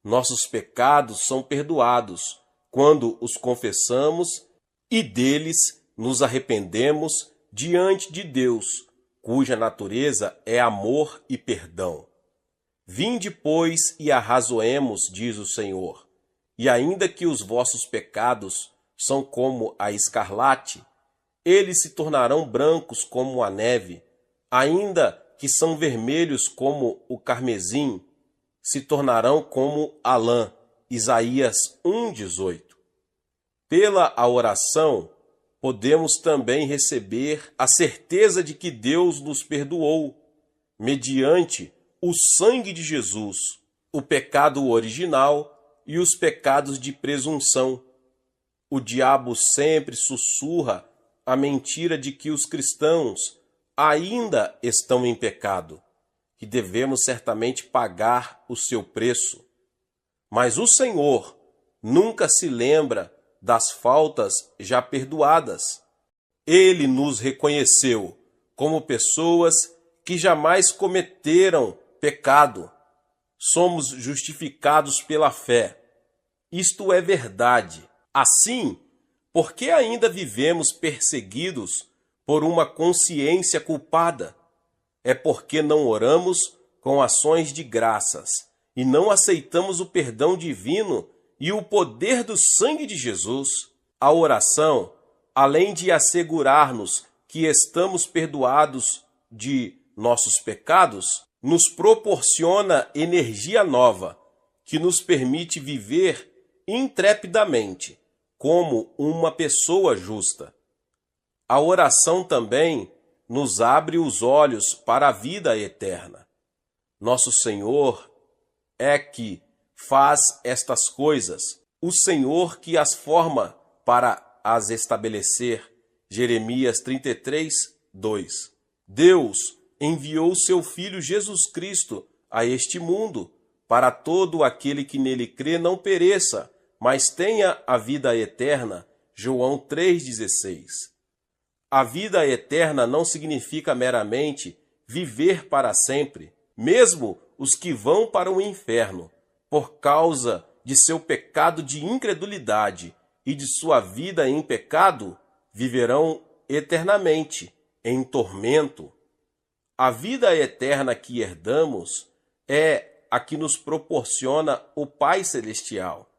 Nossos pecados são perdoados quando os confessamos e deles nos arrependemos diante de Deus, cuja natureza é amor e perdão. Vinde, pois, e arrazoemos, diz o Senhor, e ainda que os vossos pecados são como a escarlate, eles se tornarão brancos como a neve, ainda que são vermelhos como o carmesim, se tornarão como a lã. Isaías 1:18. Pela a oração, podemos também receber a certeza de que Deus nos perdoou, mediante o sangue de Jesus, o pecado original e os pecados de presunção. O diabo sempre sussurra a mentira de que os cristãos ainda estão em pecado, que devemos certamente pagar o seu preço. Mas o Senhor nunca se lembra das faltas já perdoadas. Ele nos reconheceu como pessoas que jamais cometeram pecado. Somos justificados pela fé. Isto é verdade. Assim, por que ainda vivemos perseguidos por uma consciência culpada? É porque não oramos com ações de graças e não aceitamos o perdão divino e o poder do sangue de Jesus. A oração, além de assegurar-nos que estamos perdoados de nossos pecados, nos proporciona energia nova, que nos permite viver intrepidamente, como uma pessoa justa. A oração também nos abre os olhos para a vida eterna. Nosso Senhor é que faz estas coisas, o Senhor que as forma para as estabelecer. Jeremias 33:2. Deus enviou seu Filho Jesus Cristo a este mundo, para todo aquele que nele crê não pereça, mas tenha a vida eterna. João 3,16. A vida eterna não significa meramente viver para sempre. Mesmo os que vão para o inferno por causa de seu pecado de incredulidade e de sua vida em pecado, viverão eternamente em tormento. A vida eterna que herdamos é a que nos proporciona o Pai Celestial.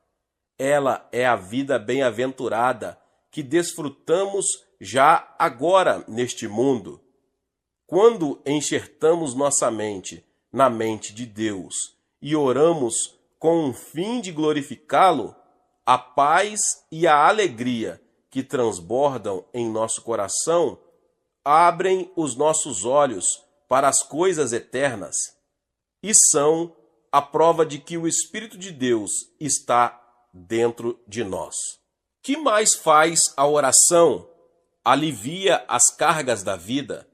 Ela é a vida bem-aventurada que desfrutamos já agora neste mundo. Quando enxertamos nossa mente na mente de Deus e oramos com o fim de glorificá-lo, a paz e a alegria que transbordam em nosso coração abrem os nossos olhos para as coisas eternas e são a prova de que o Espírito de Deus está dentro de nós. Que mais faz a oração? Alivia as cargas da vida.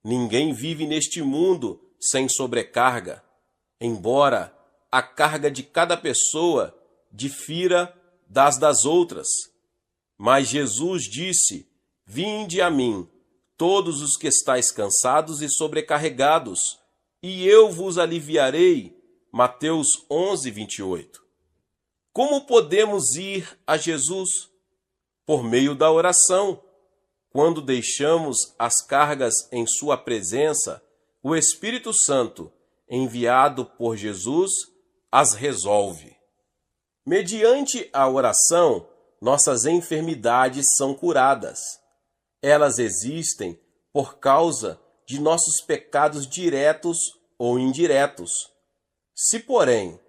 Ninguém vive neste mundo sem sobrecarga, embora a carga de cada pessoa difira das outras. Mas Jesus disse: "Vinde a mim, todos os que estáis cansados e sobrecarregados, e eu vos aliviarei." Mateus 11, 28. Como podemos ir a Jesus? Por meio da oração. Quando deixamos as cargas em sua presença, o Espírito Santo, enviado por Jesus, as resolve. Mediante a oração, nossas enfermidades são curadas. Elas existem por causa de nossos pecados diretos ou indiretos. Se, porém,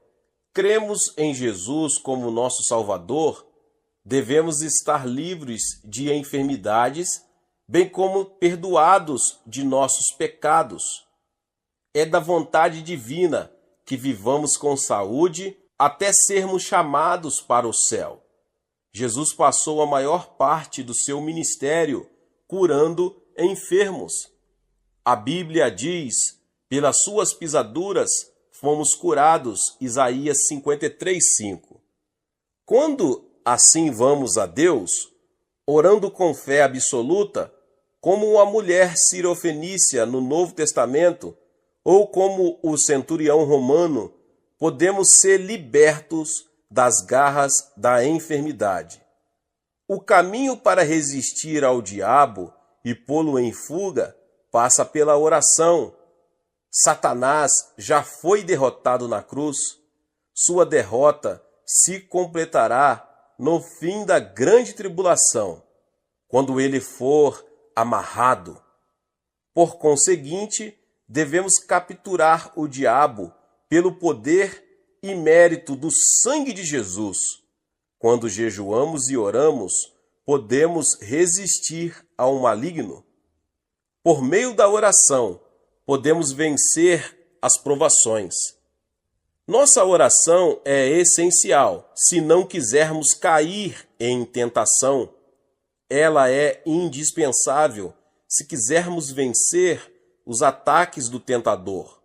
cremos em Jesus como nosso Salvador, devemos estar livres de enfermidades, bem como perdoados de nossos pecados. É da vontade divina que vivamos com saúde até sermos chamados para o céu. Jesus passou a maior parte do seu ministério curando enfermos. A Bíblia diz: "Pelas suas pisaduras fomos curados." Isaías 53:5. Quando assim vamos a Deus, orando com fé absoluta, como a mulher sirofenícia no Novo Testamento, ou como o centurião romano, podemos ser libertos das garras da enfermidade. O caminho para resistir ao diabo e pô-lo em fuga passa pela oração. Satanás já foi derrotado na cruz. Sua derrota se completará no fim da grande tribulação, quando ele for amarrado. Por conseguinte, devemos capturar o diabo pelo poder e mérito do sangue de Jesus. Quando jejuamos e oramos, podemos resistir ao maligno. Por meio da oração, podemos vencer as provações. Nossa oração é essencial se não quisermos cair em tentação. Ela é indispensável se quisermos vencer os ataques do tentador.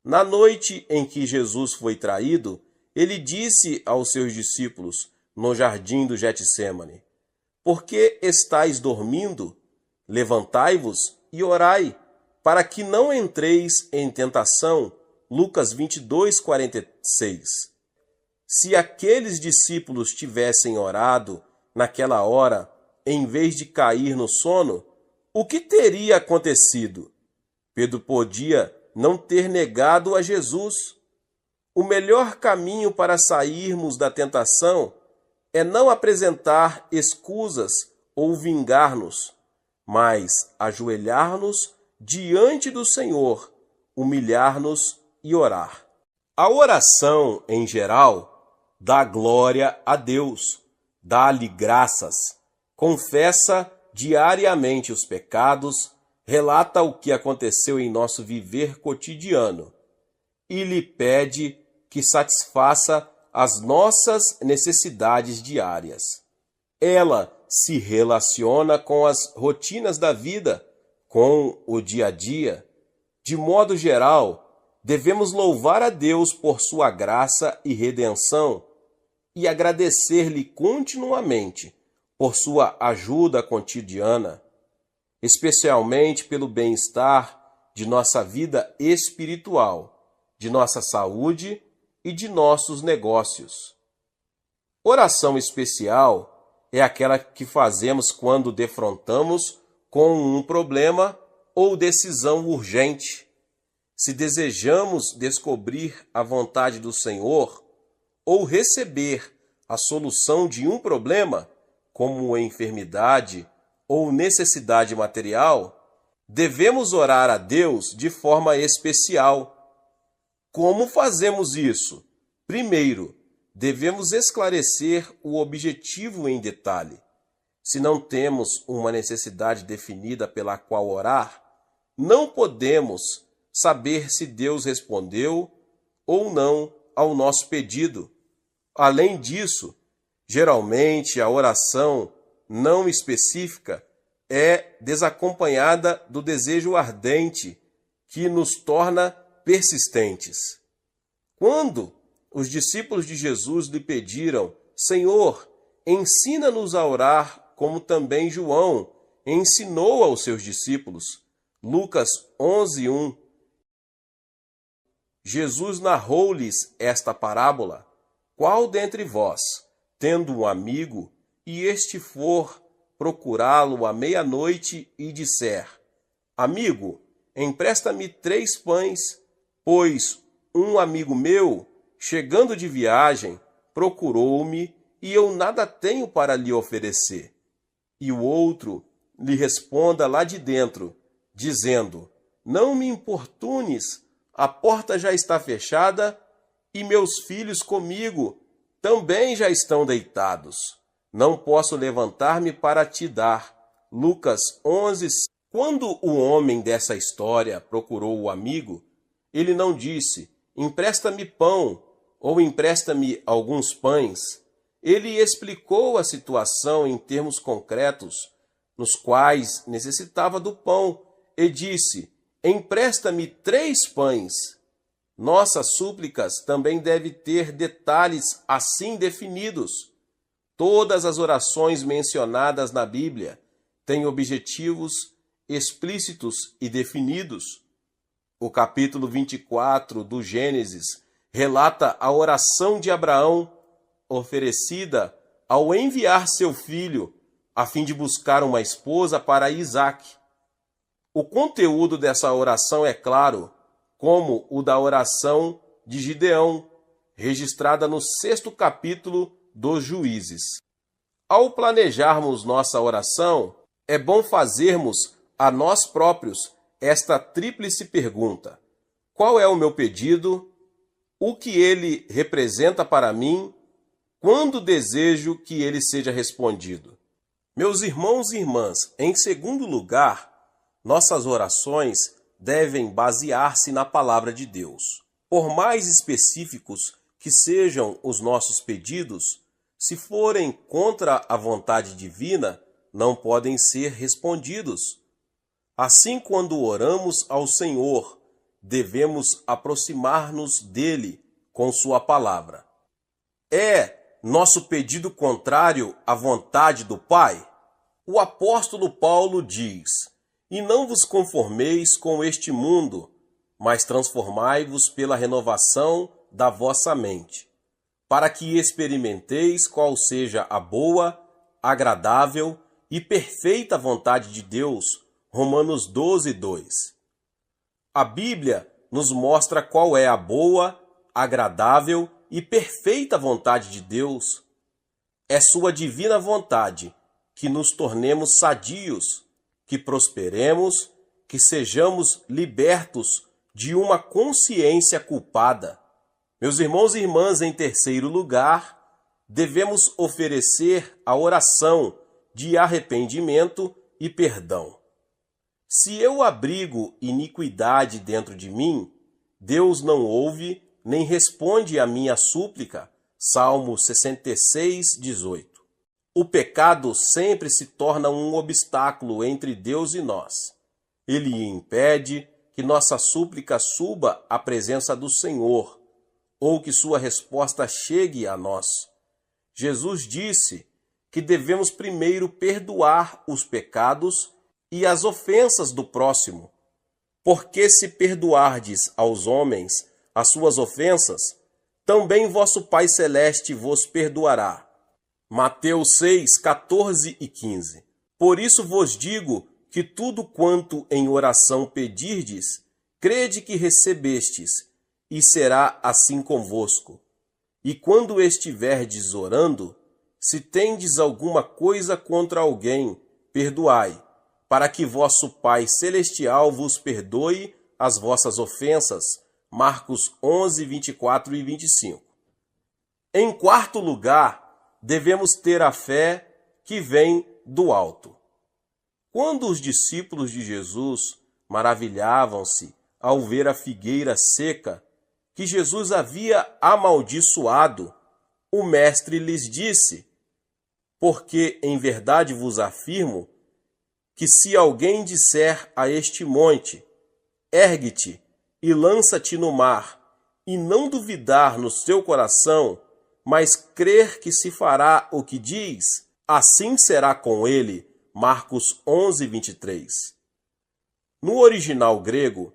Na noite em que Jesus foi traído, ele disse aos seus discípulos no jardim do Getsêmani: "Por que estáis dormindo? Levantai-vos e orai, para que não entreis em tentação." Lucas 22:46. Se aqueles discípulos tivessem orado naquela hora, em vez de cair no sono, o que teria acontecido? Pedro podia não ter negado a Jesus. O melhor caminho para sairmos da tentação é não apresentar escusas ou vingar-nos, mas ajoelhar-nos diante do Senhor, humilhar-nos e orar. A oração, em geral, dá glória a Deus, dá-lhe graças, confessa diariamente os pecados, relata o que aconteceu em nosso viver cotidiano e lhe pede que satisfaça as nossas necessidades diárias. Ela se relaciona com as rotinas da vida, com o dia a dia. De modo geral, devemos louvar a Deus por sua graça e redenção e agradecer-lhe continuamente por sua ajuda cotidiana, especialmente pelo bem-estar de nossa vida espiritual, de nossa saúde e de nossos negócios. Oração especial é aquela que fazemos quando defrontamos com um problema ou decisão urgente. Se desejamos descobrir a vontade do Senhor ou receber a solução de um problema, como enfermidade ou necessidade material, devemos orar a Deus de forma especial. Como fazemos isso? Primeiro, devemos esclarecer o objetivo em detalhe. Se não temos uma necessidade definida pela qual orar, não podemos saber se Deus respondeu ou não ao nosso pedido. Além disso, geralmente a oração não específica é desacompanhada do desejo ardente que nos torna persistentes. Quando os discípulos de Jesus lhe pediram: Senhor, ensina-nos a orar, como também João ensinou aos seus discípulos. Lucas 11:1. Jesus narrou-lhes esta parábola: Qual dentre vós, tendo um amigo, e este for procurá-lo à meia-noite e disser: Amigo, empresta-me 3 pães, pois um amigo meu, chegando de viagem, procurou-me e eu nada tenho para lhe oferecer. E o outro lhe responda lá de dentro, dizendo: Não me importunes, a porta já está fechada e meus filhos comigo também já estão deitados. Não posso levantar-me para te dar. Lucas 11. Quando o homem dessa história procurou o amigo, ele não disse: empresta-me pão ou empresta-me alguns pães. Ele explicou a situação em termos concretos, nos quais necessitava do pão, e disse: empresta-me 3 pães. Nossas súplicas também devem ter detalhes assim definidos. Todas as orações mencionadas na Bíblia têm objetivos explícitos e definidos. O capítulo 24 do Gênesis relata a oração de Abraão, oferecida ao enviar seu filho a fim de buscar uma esposa para Isaque. O conteúdo dessa oração é claro, como o da oração de Gideão, registrada no 6º capítulo dos Juízes. Ao planejarmos nossa oração, é bom fazermos a nós próprios esta tríplice pergunta: qual é o meu pedido? O que ele representa para mim? Quando desejo que ele seja respondido? Meus irmãos e irmãs, em segundo lugar, nossas orações devem basear-se na palavra de Deus. Por mais específicos que sejam os nossos pedidos, se forem contra a vontade divina, não podem ser respondidos. Assim, quando oramos ao Senhor, devemos aproximar-nos dele com sua palavra. É nosso pedido contrário à vontade do Pai? O apóstolo Paulo diz: E não vos conformeis com este mundo, mas transformai-vos pela renovação da vossa mente, para que experimenteis qual seja a boa, agradável e perfeita vontade de Deus. Romanos 12:2. A Bíblia nos mostra qual é a boa, agradável e perfeita vontade de Deus. É sua divina vontade que nos tornemos sadios, que prosperemos, que sejamos libertos de uma consciência culpada. Meus irmãos e irmãs, em terceiro lugar, devemos oferecer a oração de arrependimento e perdão. Se eu abrigo iniquidade dentro de mim, Deus não ouve nem responde à minha súplica. Salmo 66:18. O pecado sempre se torna um obstáculo entre Deus e nós. Ele impede que nossa súplica suba à presença do Senhor, ou que sua resposta chegue a nós. Jesus disse que devemos primeiro perdoar os pecados e as ofensas do próximo, porque se perdoardes aos homens as suas ofensas, também vosso Pai Celeste vos perdoará. Mateus 6, 14 e 15. Por isso vos digo que tudo quanto em oração pedirdes, crede que recebestes, e será assim convosco. E quando estiverdes orando, se tendes alguma coisa contra alguém, perdoai, para que vosso Pai Celestial vos perdoe as vossas ofensas. Marcos 11, 24 e 25. Em quarto lugar, devemos ter a fé que vem do alto. Quando os discípulos de Jesus maravilhavam-se ao ver a figueira seca que Jesus havia amaldiçoado, o mestre lhes disse: porque em verdade vos afirmo que se alguém disser a este monte, ergue-te e lança-te no mar, e não duvidar no seu coração, mas crer que se fará o que diz, assim será com ele. Marcos 11, 23. No original grego,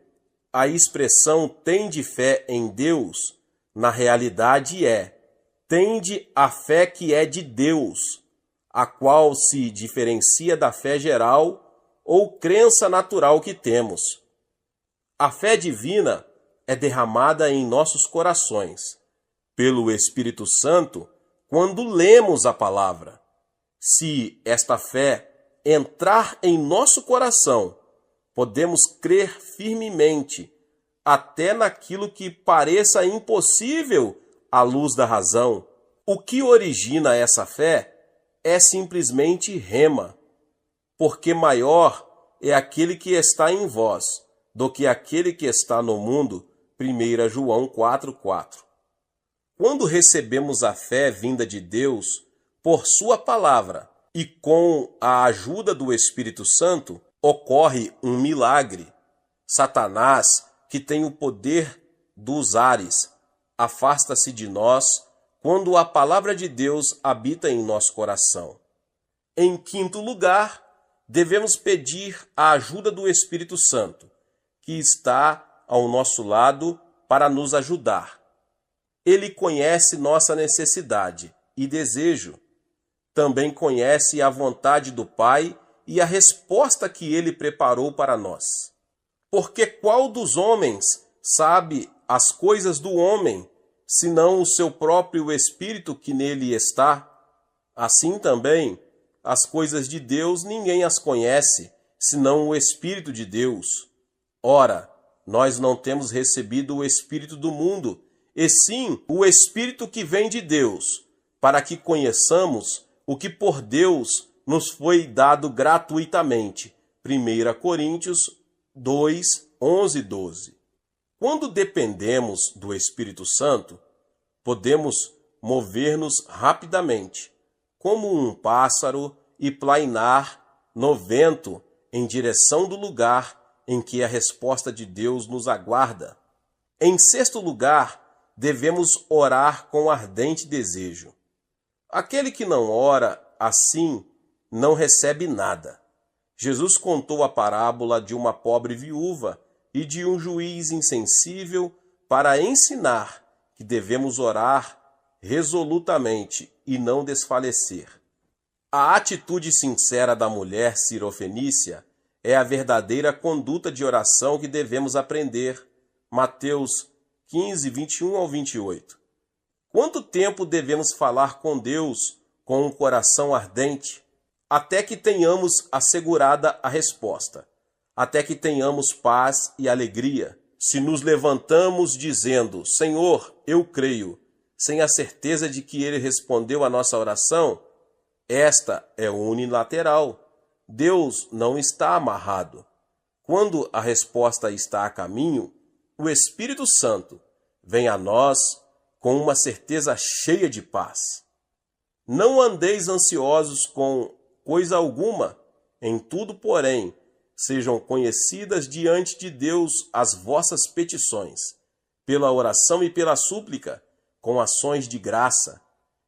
a expressão tende fé em Deus, na realidade tende a fé que é de Deus, a qual se diferencia da fé geral ou crença natural que temos. A fé divina é derramada em nossos corações, pelo Espírito Santo, quando lemos a palavra. Se esta fé entrar em nosso coração, podemos crer firmemente, até naquilo que pareça impossível à luz da razão. O que origina essa fé é simplesmente rema, porque maior é aquele que está em vós do que aquele que está no mundo. 1 João 4,4. Quando recebemos a fé vinda de Deus por sua palavra e com a ajuda do Espírito Santo, ocorre um milagre. Satanás, que tem o poder dos ares, afasta-se de nós quando a palavra de Deus habita em nosso coração. Em quinto lugar, devemos pedir a ajuda do Espírito Santo, que está ao nosso lado para nos ajudar. Ele conhece nossa necessidade e desejo. Também conhece a vontade do Pai e a resposta que ele preparou para nós. Porque qual dos homens sabe as coisas do homem, senão o seu próprio espírito que nele está? Assim também, as coisas de Deus ninguém as conhece, senão o Espírito de Deus. Ora, nós não temos recebido o Espírito do mundo, e sim o Espírito que vem de Deus, para que conheçamos o que por Deus nos foi dado gratuitamente. 1 Coríntios 2, 11 e 12. Quando dependemos do Espírito Santo, podemos mover-nos rapidamente, como um pássaro, e plainar no vento em direção do lugar em que a resposta de Deus nos aguarda. Em sexto lugar, devemos orar com ardente desejo. Aquele que não ora assim não recebe nada. Jesus contou a parábola de uma pobre viúva e de um juiz insensível para ensinar que devemos orar resolutamente e não desfalecer. A atitude sincera da mulher sirofenícia é a verdadeira conduta de oração que devemos aprender. Mateus 15, 21 ao 28. Quanto tempo devemos falar com Deus com um coração ardente? Até que tenhamos assegurada a resposta, até que tenhamos paz e alegria. Se nos levantamos dizendo, Senhor, eu creio, sem a certeza de que Ele respondeu a nossa oração, esta é unilateral. Deus não está amarrado. Quando a resposta está a caminho, o Espírito Santo vem a nós com uma certeza cheia de paz. Não andeis ansiosos com coisa alguma, em tudo, porém, sejam conhecidas diante de Deus as vossas petições, pela oração e pela súplica, com ações de graça.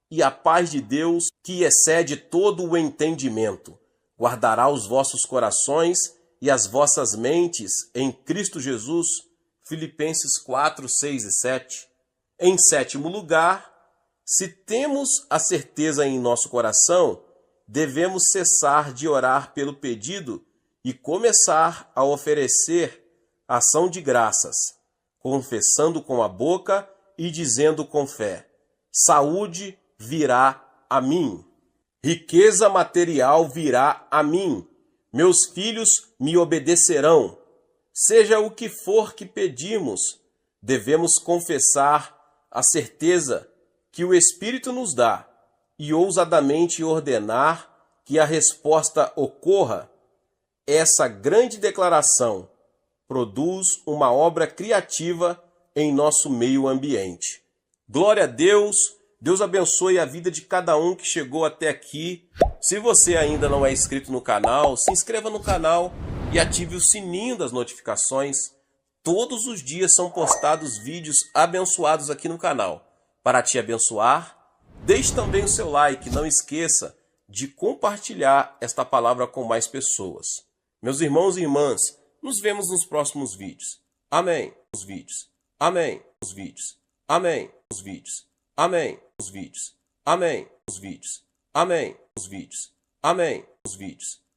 E a paz de Deus, que excede todo o entendimento, guardará os vossos corações e as vossas mentes em Cristo Jesus. Filipenses 4, 6 e 7. Em sétimo lugar, se temos a certeza em nosso coração, devemos cessar de orar pelo pedido e começar a oferecer ação de graças, confessando com a boca e dizendo com fé: saúde virá a mim, riqueza material virá a mim, meus filhos me obedecerão. Seja o que for que pedimos, devemos confessar a certeza que o Espírito nos dá e ousadamente ordenar que a resposta ocorra. Essa grande declaração produz uma obra criativa em nosso meio ambiente. Glória a Deus! Deus abençoe a vida de cada um que chegou até aqui. Se você ainda não é inscrito no canal, se inscreva no canal e ative o sininho das notificações. Todos os dias são postados vídeos abençoados aqui no canal. Para te abençoar, deixe também o seu like. Não esqueça de compartilhar esta palavra com mais pessoas. Meus irmãos e irmãs, nos vemos nos próximos vídeos. Amém. Os vídeos. Amém. Os vídeos. Amém. Os vídeos. Amém. Os vídeos. Amém. Os vídeos. Amém. Os vídeos. Amém. Os vídeos.